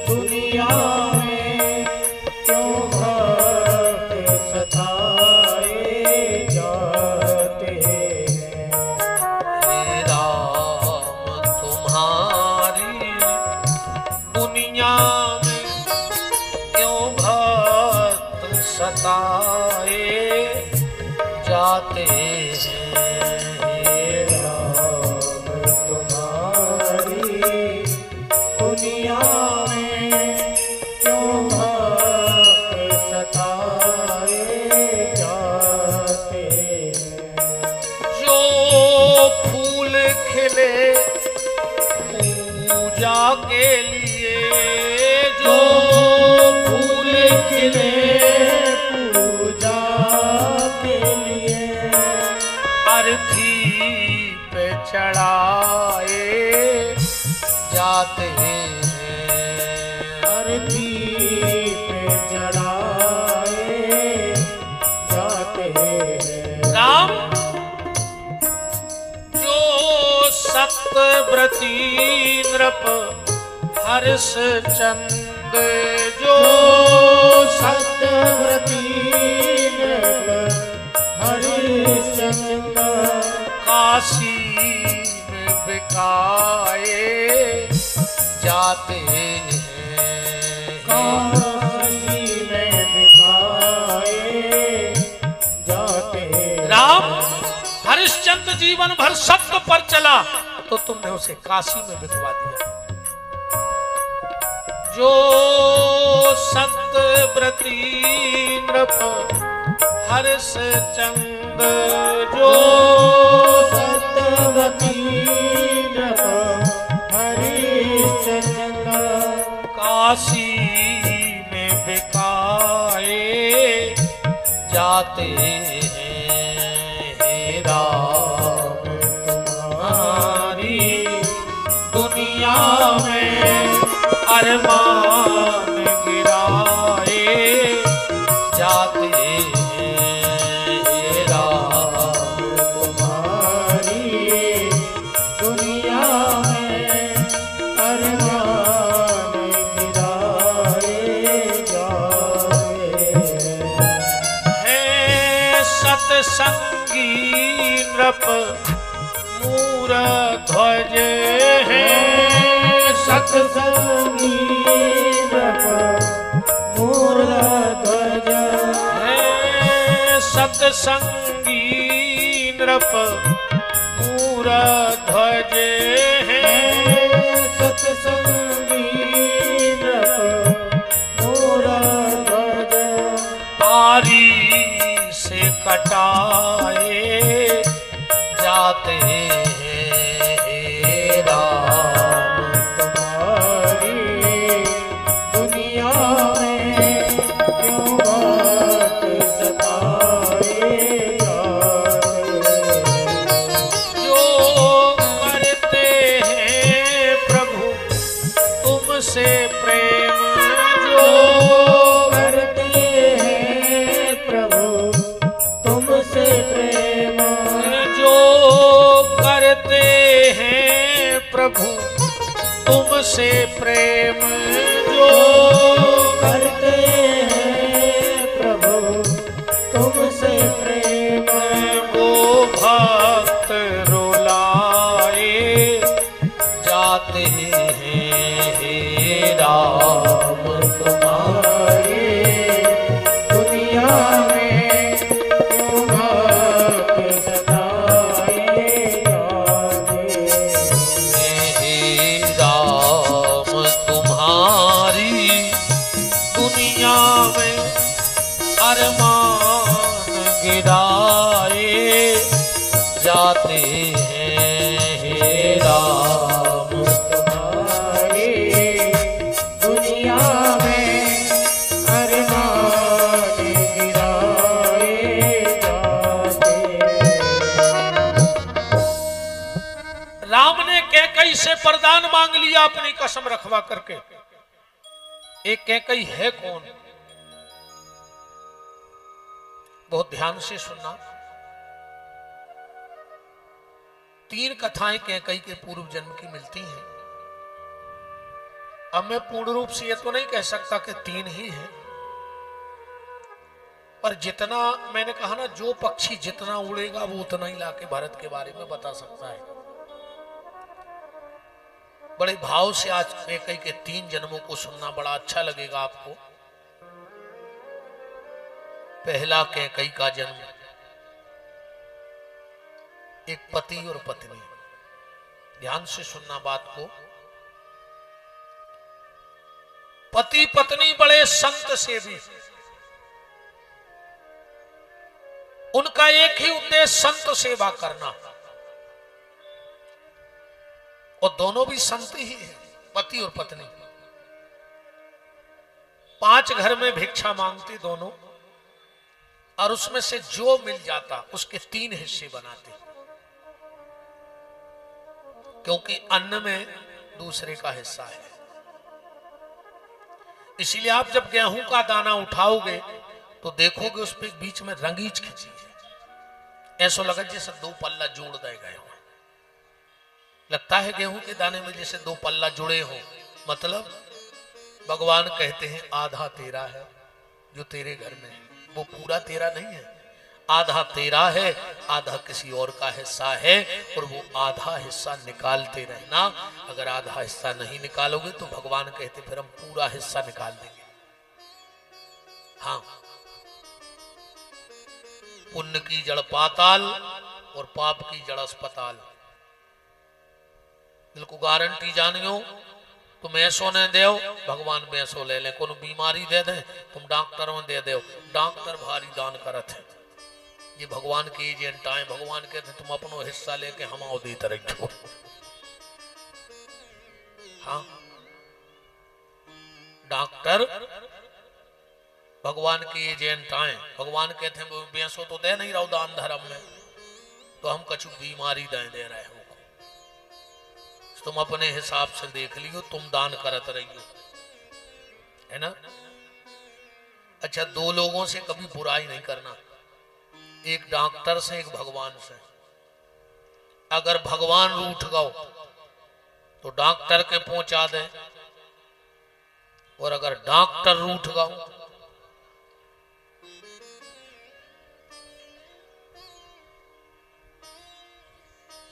दुनिया में क्यों भक्त सताए जाते हैं, हे राम तुम्हारी दुनिया में क्यों भक्त सताए जाते हैं, हे राम तुम्हारी दुनिया में क्यों भक्त सताए जाते हैं। जो फूल खिले पूजा के लिए, जो फूल खिले पूजा के लिए, अर्थी पे चढ़ाए जाते हैं, अर्थी पे चढ़ाए जाते हैं। राम जो सत्यव्रती नृप हर्ष चंद, जो सत्यव्रती हरिश्चंद्र काशी में बिकाए जाते हैं, काशी में बिकाए जाते हैं। राम हरिश्चंद्र जीवन भर सत्य पर चला तो तुमने उसे काशी में बिकवा दिया। जो सत्यव्रती नृप हरिश्चंद्र, जो सत्यवती हरिश्चंद्र काशी में बिकाए जाते हैं, हे राम तुम्हारी दुनिया में अरमान गिराए जाते हैं, हे राम तुम्हारी दुनिया में अरमान गिराए जाते हैं। है सत्संगी नृप मूर ध्वज, है सत्संगी नृप मूर ध्वज, है सत्संगी नृप मूर ध्वज, है सत्संगी कटाए जाते हैं राम। तुम्हारी दुनिया में क्यों बात सताए जाते। जो करते हैं प्रभु तुमसे प्रेम, जो करते हैं प्रभु तुमसे प्रेम। जो करते हैं प्रभु तुमसे प्रेम, जो करते हैं प्रभु तुमसे प्रेम। वो भक्त रुलाए जाते हैं हे राम। तुम्हारी दुनिया में क्यों बात सताए जाते। हे राम तुम्हारी दुनिया में अरमान गिराए जाते हैं हे राम। तुम्हारी दुनिया में अरमान गिराए जाते। राम ने कैकई से वरदान मांग लिया अपनी कसम रखवा करके। एक कैकई है कौन? बहुत ध्यान से सुनना। तीन कथाएं कैकई के पूर्व जन्म की मिलती हैं। अब मैं पूर्ण रूप से यह तो नहीं कह सकता कि तीन ही है, पर जितना मैंने कहा ना, जो पक्षी जितना उड़ेगा वो उतना ही लाके भारत के बारे में बता सकता है। बड़े भाव से आज कैकई के तीन जन्मों को सुनना बड़ा अच्छा लगेगा आपको। पहला कैकई का जन्म एक पति और पत्नी। ध्यान से सुनना बात को। पति पत्नी बड़े संत सेवी, उनका एक ही उद्देश्य संत सेवा करना, और दोनों भी संत ही है, पति और पत्नी। 5 घर में भिक्षा मांगती दोनों, और उसमें से जो मिल जाता उसके 3 हिस्से बनाते, क्योंकि अन्न में दूसरे का हिस्सा है। इसलिए आप जब गेहूं का दाना उठाओगे तो देखोगे उस पे बीच में रंगीच खिंची है, ऐसा लगा जैसे 2 पल्ला जोड़ दिए गए हो। लगता है गेहूं के दाने में जैसे 2 पल्ला जुड़े हो। मतलब भगवान कहते हैं आधा तेरा है जो तेरे घर में है, वो पूरा तेरा नहीं है। आधा तेरा है, आधा किसी और का हिस्सा है, और वो आधा हिस्सा निकालते रहना। अगर आधा हिस्सा नहीं निकालोगे तो भगवान कहते फिर हम पूरा हिस्सा निकाल देंगे। हाँ, पुण्य की जड़ पाताल और पाप की जड़ अस्पताल। बिल्कुल गारंटी जानियो, तुम ऐसो न दो भगवान वैसो ले ले। कोनो बीमारी दे दे तुम डॉक्टर में दे दो, डॉक्टर भारी दान करत है। ये भगवान के एजेंट आए, भगवान कहते तुम अपनो हिस्सा लेके हम आओ देते रखो। हाँ, डॉक्टर भगवान के एजेंट आए, भगवान कहते हैं भैंसो तो दे नहीं रहो दान धर्म में, तो हम कछु बीमारी दे रहे हो, तुम अपने हिसाब से देख लियो, तुम दान करत रहियो, है ना। अच्छा, 2 लोगों से कभी बुराई नहीं करना, एक डॉक्टर से एक भगवान से। अगर भगवान रूठ गओ तो डॉक्टर के पहुंचा दे, और अगर डॉक्टर रूठ गओ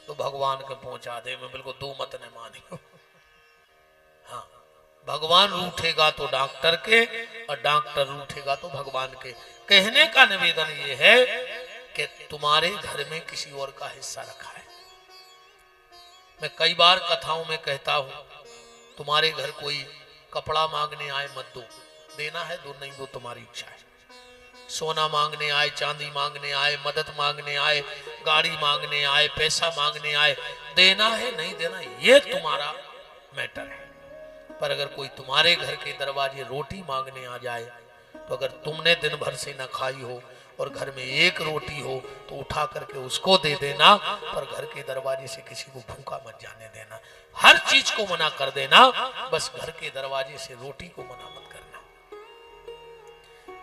तो भगवान के पहुंचा दे। मैं बिल्कुल 2 मत न मानियो। हाँ, भगवान रूठेगा तो डॉक्टर के, और डॉक्टर रूठेगा तो भगवान के। कहने का निवेदन ये है कि तुम्हारे घर में किसी और का हिस्सा रखा है। मैं कई बार कथाओं में कहता हूं, तुम्हारे घर कोई कपड़ा मांगने आए मत दो, देना है दो, नहीं दो तुम्हारी इच्छा है। सोना मांगने आए, चांदी मांगने आए, मदद मांगने आए, गाड़ी मांगने आए, पैसा मांगने आए, देना है नहीं देना ये तुम्हारा मैटर है। पर अगर कोई तुम्हारे घर के दरवाजे रोटी मांगने आ जाए तो अगर तुमने दिन भर से न खाई हो और घर में एक रोटी हो तो उठा करके उसको दे देना, पर घर के दरवाजे से किसी को भूखा मत जाने देना। हर चीज को मना कर देना, बस घर के दरवाजे से रोटी को मना मत करना।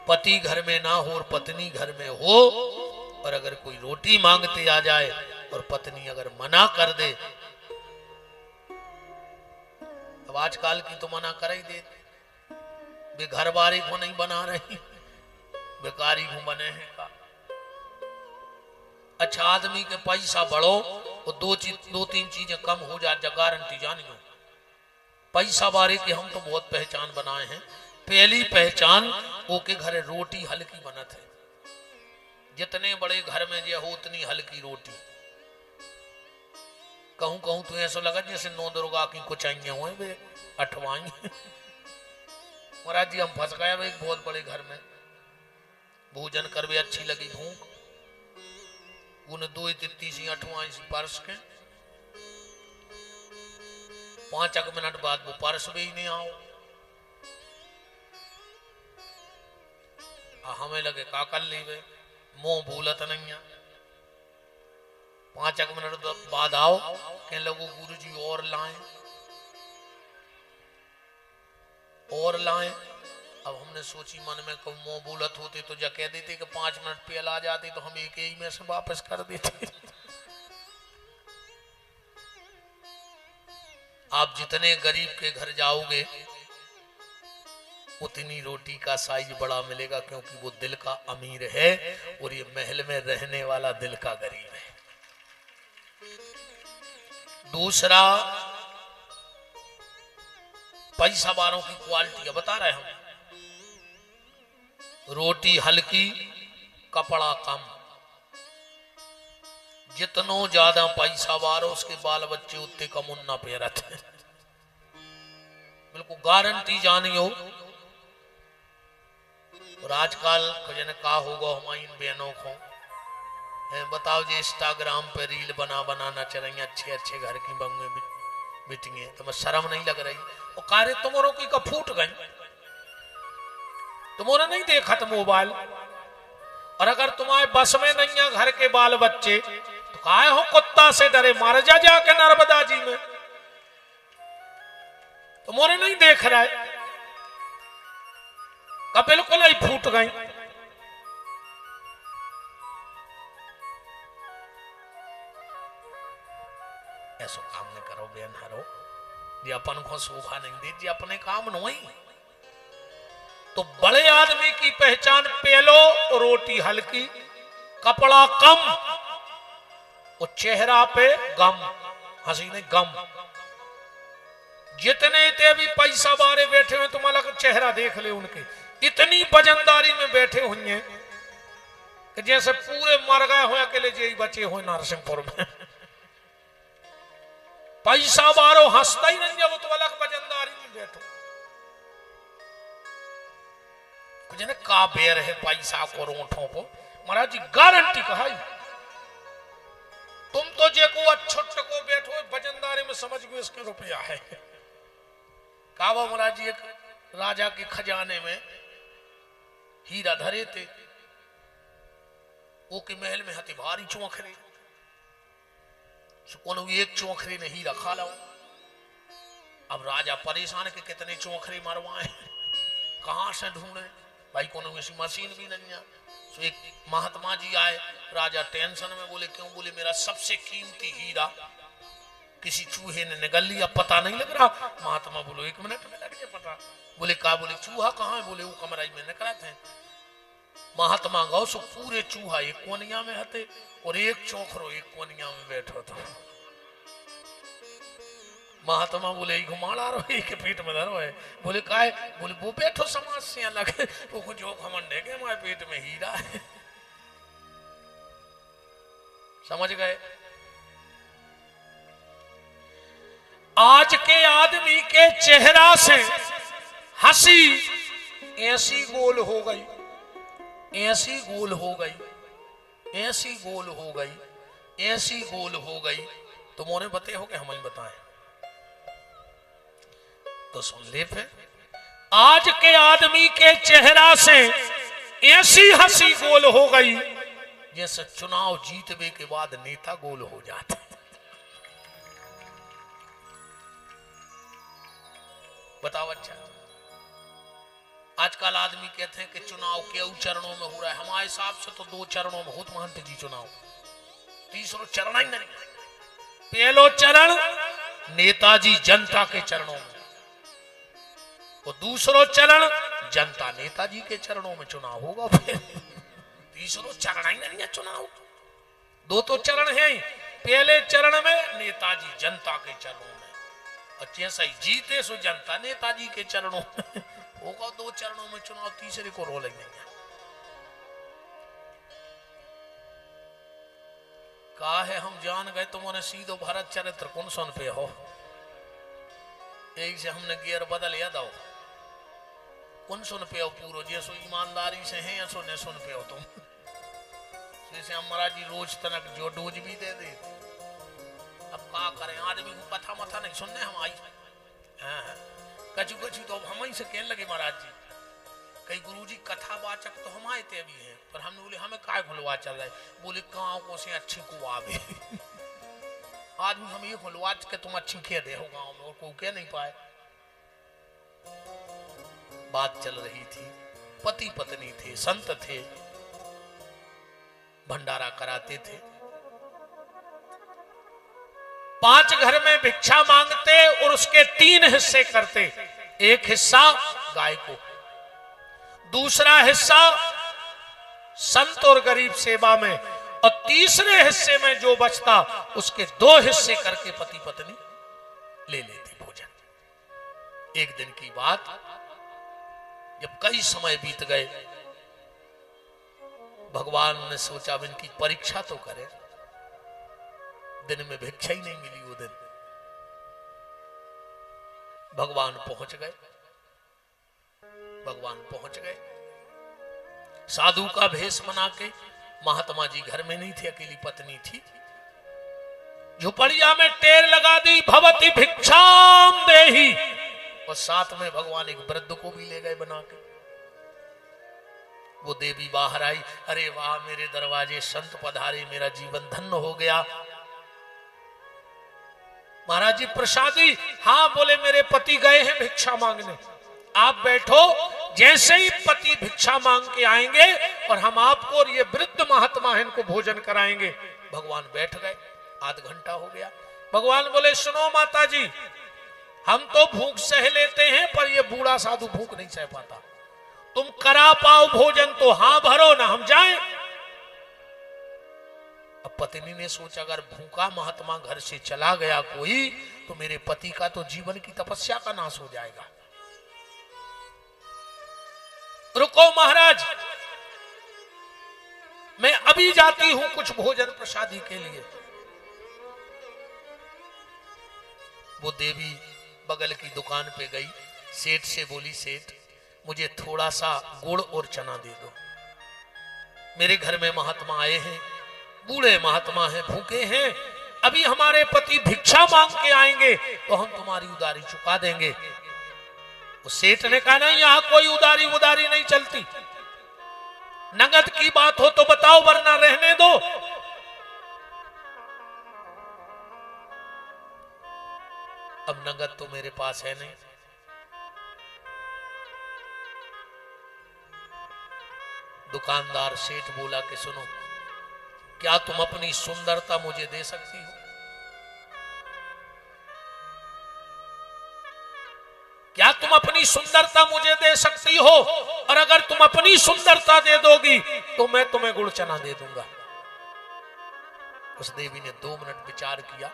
पति घर में ना हो और पत्नी घर में हो, और अगर कोई रोटी मांगते आ जाए और पत्नी अगर मना कर दे, अब आजकल की तो मना कर ही दे, वे घर बारी को नहीं बना रही, बेकारी को बने हैं का। अच्छा आदमी के पैसा बढ़ो और दो तीन चीजें कम हो जा, गारंटी जानियो। पैसा बारे के हम तो बहुत पहचान बनाए हैं। पहली पहचान वो के घर रोटी हल्की बनत है, जितने बड़े घर में जो हो उतनी हल्की रोटी। कहूं कहूं तो ऐसा लगा जैसे नौ दुर्गा की कुछ आई हुए वे अठवाई। महाराज जी हम फंस गए एक बहुत बड़े घर में, भोजन करवे अच्छी लगी भूख, उन्हें 2 तित्ती सी 8वां परस के 5 मिनट बाद वो परस भी नहीं आओ। हमें लगे का कर ली वे, मुंह भूलत नहीं है। 5 मिनट बाद आओ, कहने लगो गुरु जी और लाएं और लाएं। अब हमने सोची मन में को मुंह बोलत होते तो जा कह देते कि 5 मिनट पहले आ जाते तो हम एक ही में से वापस कर देते। आप जितने गरीब के घर जाओगे उतनी रोटी का साइज बड़ा मिलेगा, क्योंकि वो दिल का अमीर है और ये महल में रहने वाला दिल का गरीब है। दूसरा, पैसा वालों की क्वालिटी बता रहे हम। रोटी हल्की, कपड़ा कम। जितनो ज्यादा पैसा वारो उसके बाल बच्चे उतने कम उन्ना पेरत है, बिल्कुल गारंटी जानियो। और आजकल जन का होगा हमारी बहनों को बताओ जी, इंस्टाग्राम पे रील बना बनाना चलेंगे अच्छे अच्छे घर की बंगे बिटिंगे, तुम्हें शर्म नहीं लग रही? और कार्य तुम्हारों की का फूट गई, तुम्हारा नहीं देखा था मोबाइल। और अगर तुम्हारे बस में नहीं है घर के बाल बच्चे तो काहे हो कुत्ता से डरे, मार जा जाके नर्मदा जी में। तुम्हारे नहीं देख रहा है का, बिल्कुल ही फूट गई। ऐसा काम नहीं करो बेन हरो, जी अपन को शोभा नहीं दे, जी अपने काम नहीं। तो बड़े आदमी की पहचान पेलो, रोटी हल्की, कपड़ा कम और चेहरा पे गम, हंसी नहीं गम। जितने ते भी पैसा बारे बैठे हुए तुम्हारा चेहरा देख ले उनके, इतनी वजनदारी में बैठे हुए हैं कि जैसे पूरे मर गए हो अकेले जे बचे हुए नरसिंहपुर में। पैसा बारो हंसता ही नहीं, जब तो अलग वजनदारी में बैठो। कुछ का बेर है पैसा को रोठों को, महाराज जी गारंटी कहा। तुम तो जे को अच्छोट को बैठो वजनदारी में समझ गए इसके रुपया है। काबा महाराज जी एक राजा के खजाने में हीरा धरे थे, वो के महल में हते भारी चौखरे, कोनो एक चौखरे ने हीरा खा लो। अब राजा परेशान के कितने चौखरे मरवाए, कहां से ढूंढे भाई, कोनो ऐसी मशीन भी नहीं है। तो एक महात्मा जी आए, राजा टेंशन में बोले क्यों? बोले मेरा सबसे कीमती हीरा किसी चूहे ने निगल लिया, पता नहीं लग रहा। महात्मा बोलो 1 मिनट में लग गया पता। बोले का? बोले चूहा कहाँ है? बोले वो कमराई में निकला थे। महात्मा गौ सो पूरे चूहा एक कोनिया में हते और एक चौखरो एक कोनिया में बैठो था। महात्मा बोले घुमाड़ा रहो के पेट में धरो है। बोले का है? बोले वो बैठो समाज से अलग, वो जो घमंड है कि हमारे पेट में हीरा है। समझ गए? आज के आदमी के चेहरा से हंसी ऐसी गोल हो गई ऐसी गोल हो गई, ऐसी गोल हो गई, ऐसी गोल हो गई। तुम उन्हें बते हो कि हमें बताएं? तो सुन ले फिर, आज के आदमी के चेहरा से ऐसी हंसी गोल हो गई जैसे चुनाव जीतने के बाद नेता गोल हो जाते। बताओ। अच्छा, आजकल आदमी कहते हैं कि चुनाव के चरणों में हो रहा है। हमारे हिसाब से तो 2 चरणों में होत महंत जी चुनाव, तीसरो चरण ही नहीं। पहलो चरण नेताजी जनता के चरणों में, और दूसरो चरण जनता नेताजी के चरणों में चुनाव होगा। फिर तीसरो चरण ही नहीं है चुनाव। 2 तो चरण है ही। पहले चरण में नेताजी जनता के चरणों में, और जैसा ही जीते सो जनता नेताजी के चरणों में होगा। 2 चरणों में चुनाव, तीसरे को रोल नहीं है। कहा है हम जान गए तुमने सीधो भरत चरित्र कौन सुन पे हो, एक से हमने गियर बदल या दो कौन सुन पे हो पूरो, जैसो ईमानदारी से है या ने सुन पे हो तुम। जैसे हमारा जी रोज तनक जो डोज भी दे दे। अब क्या करें, आदमी को कथा मथा नहीं सुनने हम आई। कचू कचू तो हम ही से कहने लगे महाराज जी, कई गुरुजी कथा वाचक तो हम आए थे अभी हैं, पर हमने बोले हमें काय खुलवा चल रहा है। बोले गाँव को से अच्छी को आवे। आदमी हम ये खुलवा के तुम अच्छी कह दे हो गाँव में, और कोई कह नहीं पाए। बात चल रही थी, पति पत्नी थे, संत थे, भंडारा कराते थे। 5 घर में भिक्षा मांगते और उसके 3 हिस्से करते। एक हिस्सा गाय को, दूसरा हिस्सा संत और गरीब सेवा में, और तीसरे हिस्से में जो बचता उसके 2 हिस्से करके पति पत्नी ले लेते भोजन। एक दिन की बात, जब कई समय बीत गए, भगवान ने सोचा इनकी परीक्षा तो करे। दिन में भिक्षा ही नहीं मिली। वो दिन भगवान पहुंच गए। भगवान पहुंच गए साधु का भेष बना के। महात्मा जी घर में नहीं थे, अकेली पत्नी थी। झुपड़िया में टेर लगा दी, भवती भिक्षाम देहि, और साथ में भगवान एक वृद्ध को भी ले गए बना के। वो देवी बाहर आई, अरे वाह मेरे दरवाजे संत पधारे, मेरा जीवन धन्य हो गया। महाराज जी प्रसादी, हाँ। बोले मेरे पति गए हैं भिक्षा मांगने, आप बैठो। जैसे ही पति भिक्षा मांग के आएंगे और हम आपको और ये वृद्ध महात्मा है इनको भोजन कराएंगे। भगवान बैठ गए। आध घंटा हो गया। भगवान बोले सुनो माता जी, हम तो भूख सह लेते हैं, पर ये बूढ़ा साधु भूख नहीं सह पाता। तुम करा पाओ भोजन तो हाँ भरो, ना हम जाएं। अब पत्नी ने सोचा अगर भूखा महात्मा घर से चला गया कोई, तो मेरे पति का तो जीवन की तपस्या का नाश हो जाएगा। रुको महाराज, मैं अभी जाती हूं कुछ भोजन प्रसादी के लिए। वो देवी बगल की दुकान पे गई, सेठ से बोली सेठ मुझे थोड़ा सा गुड़ और चना दे दो। मेरे घर में महात्मा आए हैं, बूढ़े महात्मा हैं, भूखे हैं, अभी हमारे पति भिक्षा मांग के आएंगे तो हम तुम्हारी उधारी चुका देंगे। उस सेठ ने कहा नहीं, यहां कोई उधारी उधारी नहीं चलती, नगद की बात हो तो बताओ वरना रहने दो। अब नगद तो मेरे पास है नहीं। दुकानदार सेठ बोला कि सुनो, क्या तुम अपनी सुंदरता मुझे दे सकती हो? क्या तुम अपनी सुंदरता मुझे दे सकती हो? और अगर तुम अपनी सुंदरता दे दोगी तो मैं तुम्हें गुड़ चना दे दूंगा। उस देवी ने 2 मिनट विचार किया,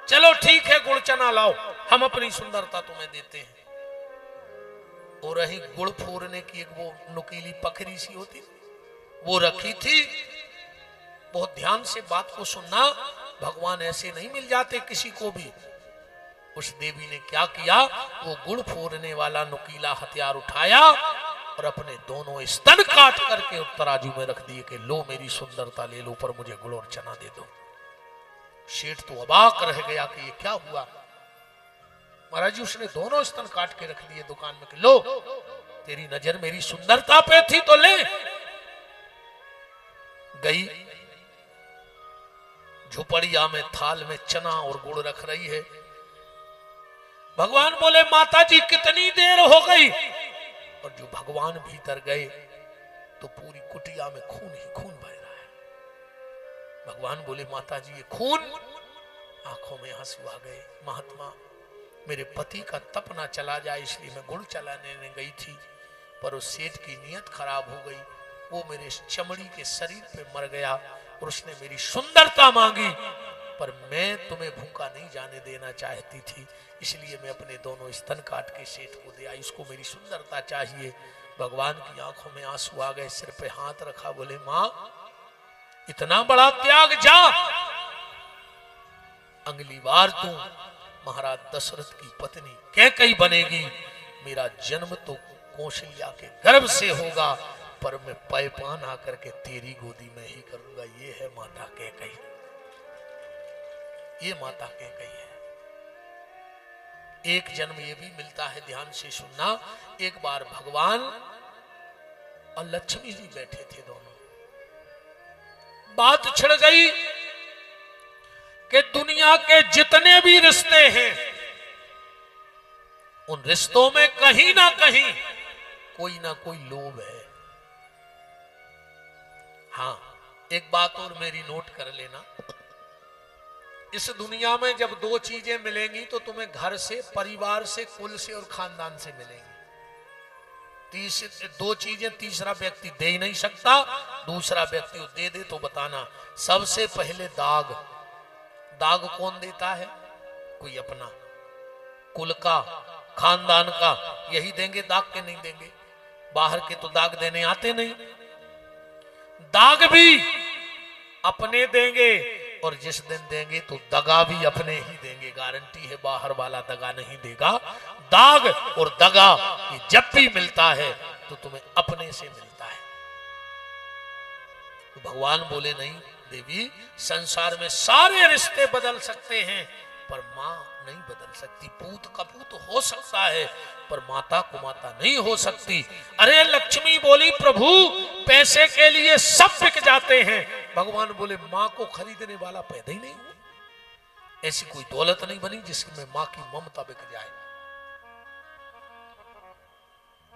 चलो ठीक है गुड़ चना लाओ, हम अपनी सुंदरता तुम्हें देते हैं। और रही गुड़ फोड़ने की एक वो नुकीली पखरी सी होती, वो रखी थी। बहुत ध्यान से बात को सुनना, भगवान ऐसे नहीं मिल जाते किसी को भी। उस देवी ने क्या किया, वो गुड़ फोड़ने वाला नुकीला हथियार उठाया और अपने दोनों स्तन काट करके तराजू में रख दिए कि लो मेरी सुंदरता ले लो, पर मुझे गुड़ और चना दे दो। शेठ तो अबाक रह गया कि ये क्या हुआ। महाराज जी उसने दोनों स्तन काट के रख दिए दुकान में कि लो तेरी नजर मेरी सुंदरता पे थी तो ले। गई झोपड़िया में थाल में चना और गुड़ रख रही है। भगवान बोले माता जी कितनी देर हो गई, और जो भगवान भीतर गए तो पूरी कुटिया में खून ही खून बह रहा है। भगवान बोले माता जी ये खून, आंखों में आंसू आ गए। महात्मा मेरे पति का तप ना चला जाए इसलिए मैं गुड़ चलाने गई थी, पर उस सेठ की नीयत खराब हो गई, वो मेरे चमड़ी के शरीर पे मर गया और उसने मेरी सुंदरता मांगी, पर मैं तुम्हें भूखा नहीं जाने देना चाहती थी, इसलिए मैं अपने दोनों स्तन काट के सेठ को दे आई, उसको मेरी सुंदरता चाहिए। भगवान की आंखों में आंसू आ गए, सिर पे हाथ रखा, बोले मां इतना बड़ा त्याग, जा अगली बार तू महाराज दशरथ की पत्नी कैकई बनेगी, मेरा जन्म तो कौशल्या के गर्भ से होगा, पर मैं पैपान आकर के तेरी गोदी में ही करूंगा। ये है माता कैकई, ये माता कैकई है। एक जन्म ये भी मिलता है, ध्यान से सुनना। एक बार भगवान और लक्ष्मी जी बैठे थे, दोनों बात छिड़ गई कि दुनिया के जितने भी रिश्ते हैं उन रिश्तों में कहीं ना कहीं कोई ना कोई लोभ है। हां एक बात और मेरी नोट कर लेना, इस दुनिया में जब दो चीजें मिलेंगी तो तुम्हें घर से, परिवार से, कुल से और खानदान से मिलेंगी। दो चीजें तीसरा व्यक्ति दे ही नहीं सकता, दूसरा व्यक्ति दे दे तो बताना। सबसे पहले दाग, दाग कौन देता है? कोई अपना, कुल का, खानदान का, यही देंगे दाग के नहीं देंगे। बाहर के तो दाग देने आते नहीं। दाग भी अपने देंगे और जिस दिन देंगे तो दगा भी अपने ही देंगे, गारंटी है बाहर वाला दगा नहीं देगा। दाग और दगा ये जब भी मिलता है तो तुम्हें अपने से मिलता है। तो भगवान बोले नहीं देवी, संसार में सारे रिश्ते बदल सकते हैं पर मां नहीं बदल सकती। पूत कपूत हो सकता है पर माता को माता नहीं हो सकती। अरे लक्ष्मी बोली प्रभु पैसे के लिए सब बिक जाते हैं, भगवान बोले मां को खरीदने वाला पैदा ही नहीं हुआ। ऐसी कोई दौलत नहीं बनी जिसमें मां की ममता बिक जाए।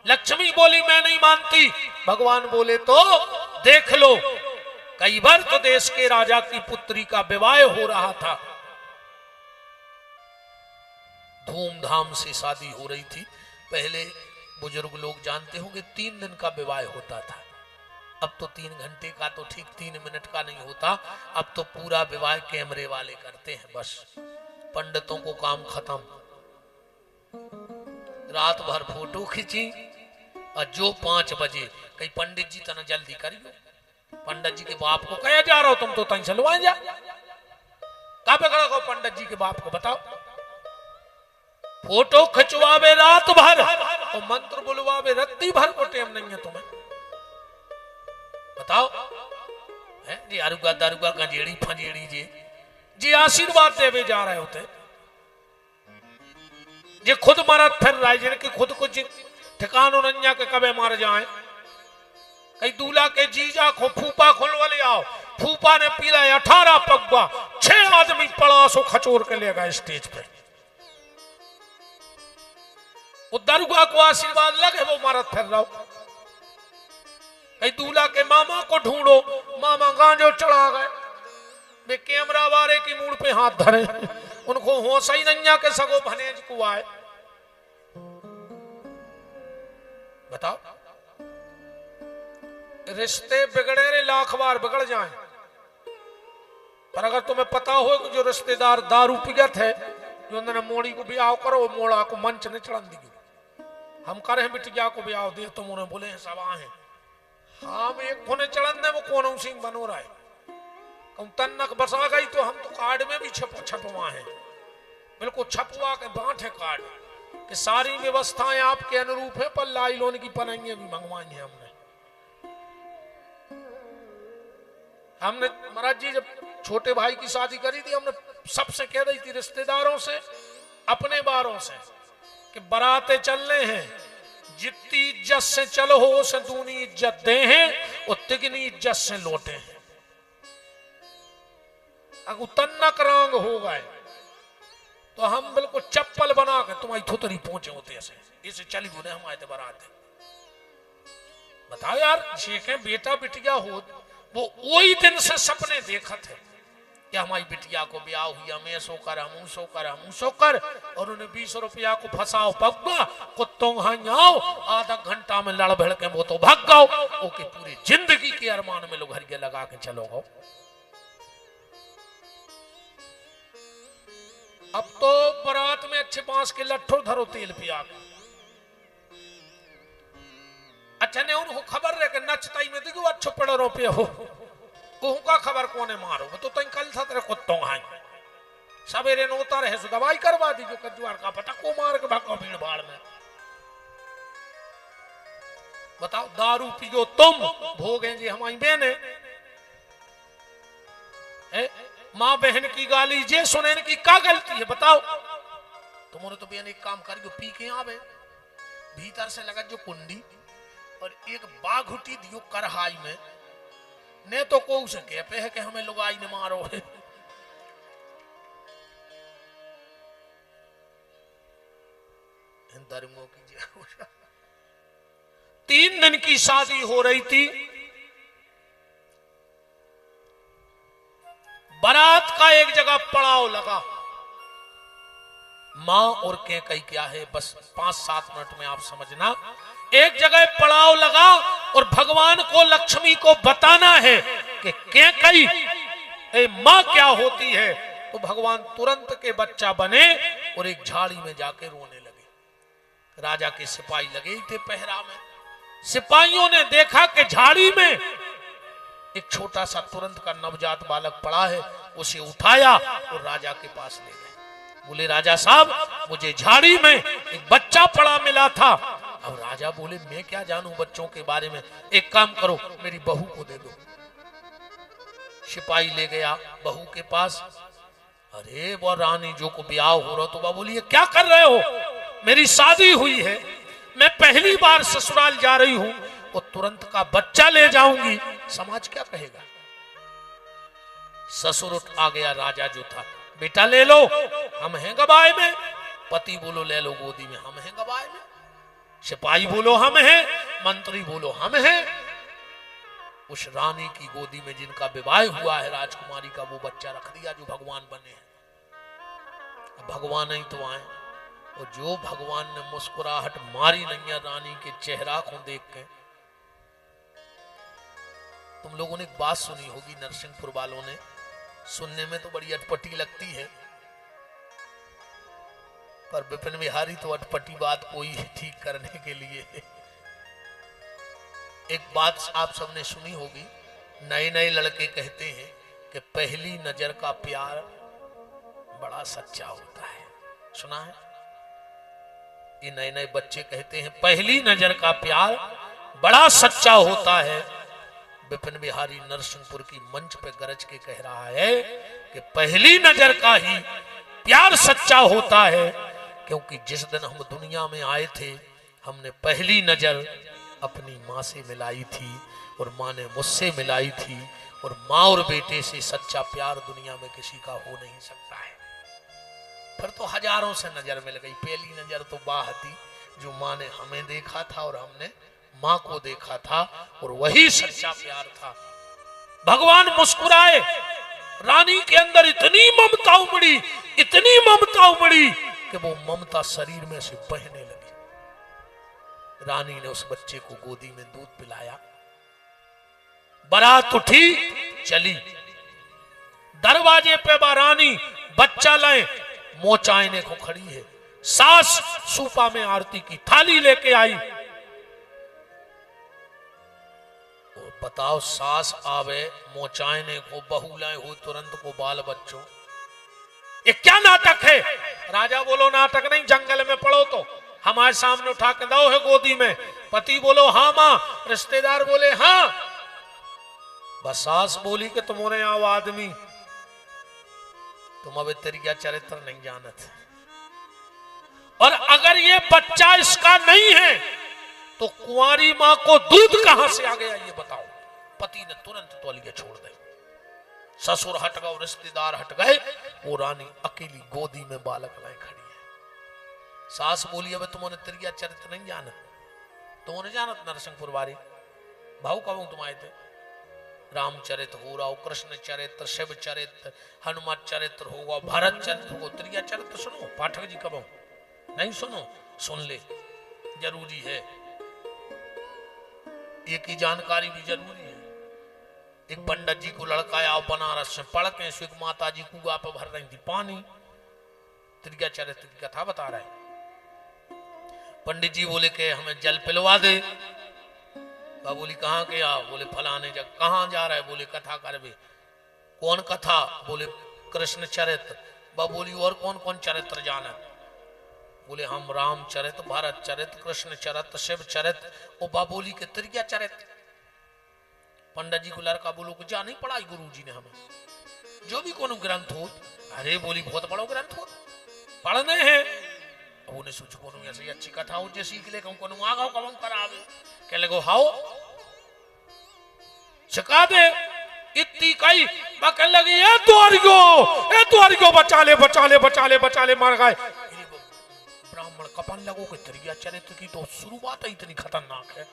लक्ष्मी बोली मैं नहीं मानती, भगवान बोले तो देख लो। कई बार तो देश के राजा की पुत्री का विवाह हो रहा था, धूमधाम से शादी हो रही थी। पहले बुजुर्ग लोग जानते होंगे 3 दिन का विवाह होता था, अब तो 3 घंटे का तो ठीक 3 मिनट का नहीं होता, अब तो पूरा विवाह कैमरे वाले करते हैं। बस पंडितों को काम खत्म, रात भर फोटो खींची और जो 5 बजे कई पंडित जी तना जल्दी करियो। पंडित जी के बाप को कहा जा रहा हो तुम तो तहीं चलवाए जा, कहां पे खड़ा हो पंडित जी के बाप को बताओ। फोटो खिंचवावे रात भर और मंत्र बुलवावे रत्ती भर को टाइम नहीं है तुम्हें, बताओ। है जी अरुगा दारुगा गंजेड़ी फंजेड़ी जी आशीर्वाद देवे जा रहे होते, जे खुद मरत फिर रहा है, जिनके खुद कुछ ठिकानो नंजा के कबे मार जाए। कई दूल्हा के जीजा को फूफा खुलवा ले आओ, फूफा ने पीला 18 पगवा, 6 आदमी पड़ा सो खचोर के ले गए स्टेज पे। वो दरुगा को आशीर्वाद लगे वो मारत फिर रहा। कई दूल्हा के मामा को ढूंढो, मामा गांजो चढ़ा गए, वे कैमरा वाले की मूड पे हाथ धरे, उनको होश ही नैया के सगो भनेज को आए। बताओ रिश्ते बिगड़े रे लाख बार बिगड़ जाएं, पर अगर तुम्हें पता हो कि जो रिश्तेदार दारू पियत है, जो उन्होंने मोड़ी को ब्याह करो, मोड़ा को मंच ने चढ़ा दी, हम करे बिटिया को ब्याह दे, तुम उन्हें बोले सवा है हम एक कोने चढ़न दे, वो कौन सिंह बनो रहा है। तन्नक बसा गई तो हम तो कार्ड में भी छपवा है, बिल्कुल छपवा के बांट है कार्ड। कि सारी व्यवस्थाएं आपके अनुरूप है, पर लाइलोन की पलंगें भी मंगवाई हैं हमने महाराज जी जब छोटे भाई की शादी करी थी, हमने सबसे कह रही थी, रिश्तेदारों से, अपने बारों से, कि बारातें चलने हैं, जितनी इज्जत से चलो हो उसे दूनी इज्जत दे हैं और तिगनी इज्जत से लौटे हैं। अगर तन्नक रंग हो गए तो हम बिल्कुल चप्पल बना के तुम्हारी थोतरी पहुंचे होते ऐसे चली बुने हम आए थे बारात। बताओ यार, शेखे बेटा बिटिया हो, वो वही दिन से सपने देखा थे कि हमारी बिटिया को ब्याह हुई, हम ऐसो कर, हम सो कर, हम सो कर, और उन्हें 20 रुपया को फंसाओ पगवा कुत्तों आओ, आधा घंटा में लड़ भड़ के वो तो भाग गाओ, ओके पूरी जिंदगी के अरमान में लोग हरिया लगा के चलो गो। अब तो बारात में अच्छे बांस के लट्ठो धरो तेल पिया के। अच्छा ने उनको खबर रहे कि नचताई में देखो अच्छो पड़ो रुपये हो, का खबर कोने मारो, वो तो कल था तेरे कुत्तों आई सवेरे नोता रहे, दवाई करवा दी जो कद्दुआर का पता को मार के भागो भीड़ भाड़ में। बताओ दारू पियो तुम, भोगे जी हमारी बहने, माँ बहन की गाली जे सुने की क्या गलती है बताओ। तुमने तो बहन एक काम कर पी के आवे, भीतर से लगा जो कुंडी और एक बाघुटी दियो करहाई में, ने तो को उसे कह पे है कि हमें लुगाई ने मारो है। धर्मों की 3 दिन की शादी हो रही थी, बारात का एक जगह पड़ाव लगा। मां और कई क्या है, बस 5-7 मिनट में आप समझना। एक जगह पड़ाव लगा और भगवान को, लक्ष्मी को बताना है कि कई मां क्या होती है, तो भगवान तुरंत के बच्चा बने और एक झाड़ी में जाके रोने लगे। राजा के सिपाही लगे ही थे पहरा में, सिपाहियों ने देखा कि झाड़ी में एक छोटा सा तुरंत का नवजात बालक पड़ा है, उसे उठाया और राजा के पास ले गए। बोले राजा साहब मुझे झाड़ी में एक बच्चा पड़ा मिला था। अब राजा बोले मैं क्या जानूं बच्चों के बारे में, एक काम करो मेरी बहू को दे दो। सिपाही ले गया बहू के पास। अरे वो रानी जो को ब्याह हो रहा, तो वह बोली ये क्या कर रहे हो, मेरी शादी हुई है, मैं पहली बार ससुराल जा रही हूं, वो तुरंत का बच्चा ले जाऊंगी, समाज क्या कहेगा। ससुर उठ आ गया, राजा जो था, बेटा ले लो हम हैं गवाए में, पति बोलो ले लो गोदी में, हम हैं गवाए में, सिपाही बोलो हम हैं, मंत्री बोलो हम हैं। उस रानी की गोदी में जिनका विवाह हुआ है राजकुमारी का, वो बच्चा रख दिया जो भगवान बने हैं। भगवान ही तो आए, और जो भगवान ने मुस्कुराहट मारी नैया रानी के चेहरा को देख के। तुम लोगों ने एक बात सुनी होगी नरसिंहपुर वालों ने, सुनने में तो बड़ी अटपटी लगती है, पर विपिन बिहारी तो अटपटी बात कोई ठीक करने के लिए। एक बात आप सबने सुनी होगी, नए नए लड़के कहते हैं कि पहली नजर का प्यार बड़ा सच्चा होता है। सुना है? ये नए नए बच्चे कहते हैं पहली नजर का प्यार बड़ा सच्चा होता है। विपिन बिहारी नरसिंहपुर की मंच पे गरज के कह रहा है कि पहली नजर का ही प्यार सच्चा होता है, क्योंकि जिस दिन हम दुनिया में आए थे हमने पहली नजर अपनी माँ से मिलाई थी और माँ ने मुझसे मिलाई थी, और माँ और बेटे से सच्चा प्यार दुनिया में किसी का हो नहीं सकता है। फिर तो हजारों से नजर मिल गई, पहली नजर तो बाह थी जो माँ ने हमें देखा था और हमने माँ को देखा था, और वही सच्चा प्यार था। भगवान मुस्कुराए, रानी के अंदर इतनी ममता उमड़ी, इतनी ममता उमड़ी कि वो ममता शरीर में से बहने लगी। रानी ने उस बच्चे को गोदी में दूध पिलाया, बारात उठी चली। दरवाजे पे रानी बच्चा लाए, मोचाइने को खड़ी है, सास सूपा में आरती की थाली लेके आई। और बताओ सास आवे मोचाइने को, बहू लाए हो तुरंत को बाल बच्चों, ये क्या नाटक है? राजा बोलो नाटक नहीं, जंगल में पड़ो तो हमारे सामने उठा के दो है गोदी में। पति बोलो हाँ मां, रिश्तेदार बोले हाँ। बस सास बोली कि तुम्हारे आओ आदमी, तुम अभी तेरिया चरित्र नहीं जानत। और अगर ये बच्चा इसका नहीं है तो कुंवारी मां को दूध कहां से आ गया ये बताओ। पति ने तुरंत तौलिया छोड़ दे, ससुर हट गए, रिश्तेदार हट गए, वो रानी अकेली गोदी में बालक लाए खड़ी है। सास बोली अब तुमने तेरिया चरित्र नहीं जानत, तुमने जानत नरसिंहपुर वारी भाऊ कब तुम आए थे? रामचरित हो रहा हो, कृष्ण चरित्र, शिव चरित्र, हनुमान चरित्र होगा, भरत चरित्र होगा, तेरिया चरित्र सुनो। पाठक जी कब नहीं सुनो, सुन ले, जरूरी है, एक ही जानकारी भी जरूरी है। एक पंडित जी को लड़का आया बनारस से पढ़ के, एक माता जी कुआ पे भर रही थी पानी, तेरिया चरित्र की कथा बता रहे। पंडित जी बोले के हमें जल पिलवा दे। बोली कहाँ के आ? बोले फलाने जगह। कहाँ जा रहा है? बोले कथा करवे। कौन कथा? बोले कृष्ण चरित्र। बोली और कौन कौन चरित्र जाना? बोले हम राम चरित्र, भरत चरित्र, कृष्ण चरित्र, शिव चरित्र। ओ बाबोली के तेरिया चरित्र। पंडित जी को लड़का बोलो को जा नहीं पढ़ाई गुरु जी ने हमें, जो भी कोनो ग्रंथ हो। अरे बोली बहुत बड़ा ग्रंथ हो, पढ़ने हैं। उन्हें सोच को ऐसी अच्छी कथा हो जे सीख ले, कहूं कोनो आगाओ कम करावे कह लगो हाओ सिखा दे। इतनी कई बकन लगी ए द्वारिको बचा ले बचा ले बचा ले बचा ले, मार गए। ब्राह्मण कपन लगो के तेरिया चरित्र की तो शुरुआत ही इतनी खतरनाक है।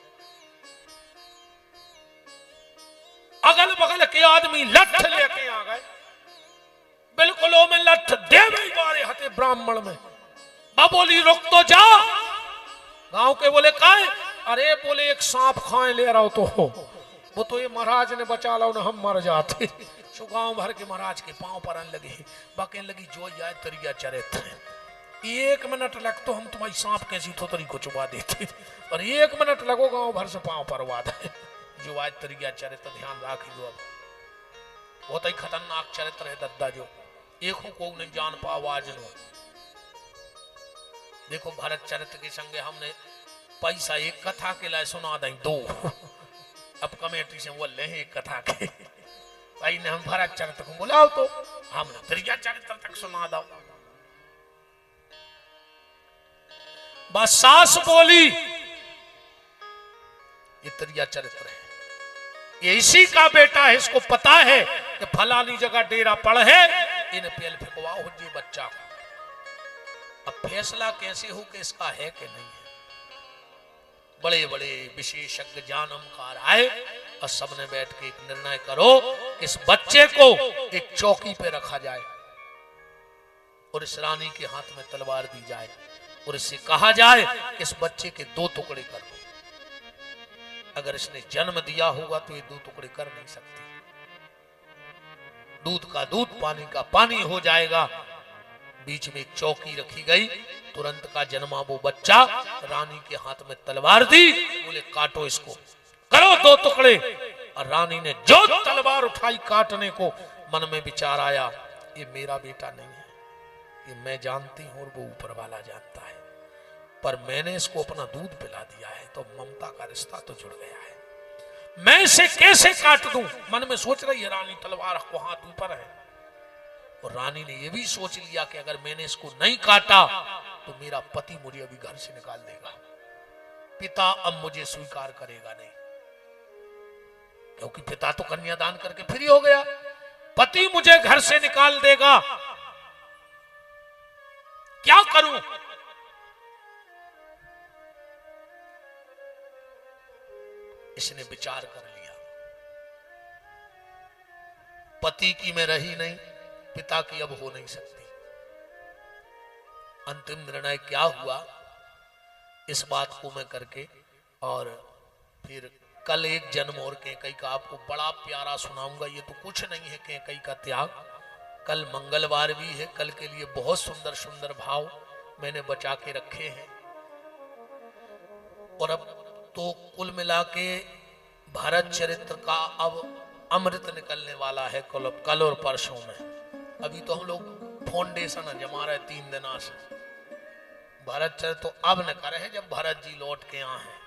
अगल बगल के आदमी लठ लेके आ गए, बिल्कुल में लठ देवे मारे हते ब्राह्मण में। बोली रुक तो जा। गांव के बोले काहे? अरे बोले एक सांप खाए ले रहा हो तो हो, वो तो ये महाराज ने बचा लो ना, हम मर जाते। सो गांव भर के महाराज के पांव पर आने लगे, बकने लगी जो जाए तेरिया चरित्र। 1 मिनट लग तो हम तुम्हारी सांप कैसी थोतरी को चुबा देते, और 1 मिनट लगो गांव भर से पांव पर वाद है। जो आज तेरिया चरित्र ध्यान राखियो, अब बहुत ही खतरनाक चरित्र है दद्दा, जो एक को नहीं जान पाओ आज नो। देखो भरत चरित्र के संगे हमने पैसा एक कथा के लिए सुना दें 2, अब कमेटी से बोल रहे एक कथा के भाई ने हम भरत चरित्र को बुलाओ तो हम तेरिया चरित्र तक सुना दो। बस सास बोली ये तेरिया चरित्र है, ये इसी का बेटा है, इसको पता है कि फलानी जगह डेरा पड़ है, इन पेल फेंकवाओ हो जी बच्चा को। अब फैसला कैसे हो कि इसका है कि नहीं है? बड़े बड़े विशेषज्ञ जानकार आए और सबने बैठ के एक निर्णय करो, इस बच्चे को एक चौकी पे रखा जाए और इस रानी के हाथ में तलवार दी जाए और इससे कहा जाए कि इस बच्चे के 2 टुकड़े कर दो। अगर इसने जन्म दिया होगा तो ये 2 टुकड़े कर नहीं सकती, दूध का दूध पानी का पानी हो जाएगा। बीच में एक चौकी रखी गई, तुरंत का जन्मा वो बच्चा, रानी के हाथ में तलवार दी, बोले काटो इसको, करो 2 टुकड़े। और रानी ने जो तलवार उठाई काटने को, मन में विचार आया ये मेरा बेटा नहीं है, ये मैं जानती हूं और वो ऊपर वाला जानता है, पर मैंने इसको अपना दूध पिला दिया है तो ममता का रिश्ता तो जुड़ गया है, मैं इसे कैसे काट दूं? मन में सोच रही है रानी, तलवार को हाथ ऊपर है। और रानी ने यह भी सोच लिया कि अगर मैंने इसको नहीं काटा तो मेरा पति मुझे अभी घर से निकाल देगा, पिता अब मुझे स्वीकार करेगा नहीं, क्योंकि पिता तो कन्यादान करके फ्री हो गया, पति मुझे घर से निकाल देगा, क्या करूं? इसने विचार कर लिया, पति की मैं रही नहीं, पिता की अब हो नहीं सकती। अंतिम निर्णय क्या हुआ इस बात को मैं करके, और फिर कल एक जन्म और कैकई का आपको बड़ा प्यारा सुनाऊंगा। ये तो कुछ नहीं है कैकई का त्याग, कल मंगलवार भी है, कल के लिए बहुत सुंदर सुंदर भाव मैंने बचा के रखे हैं। और अब तो कुल मिला के भारत चरित्र का अब अमृत निकलने वाला है कल और परसों में। अभी तो हम लोग फाउंडेशन जमा रहे 3 दिन से। भरत चर तो अब न करे है जब भरत जी लौट के आए हैं।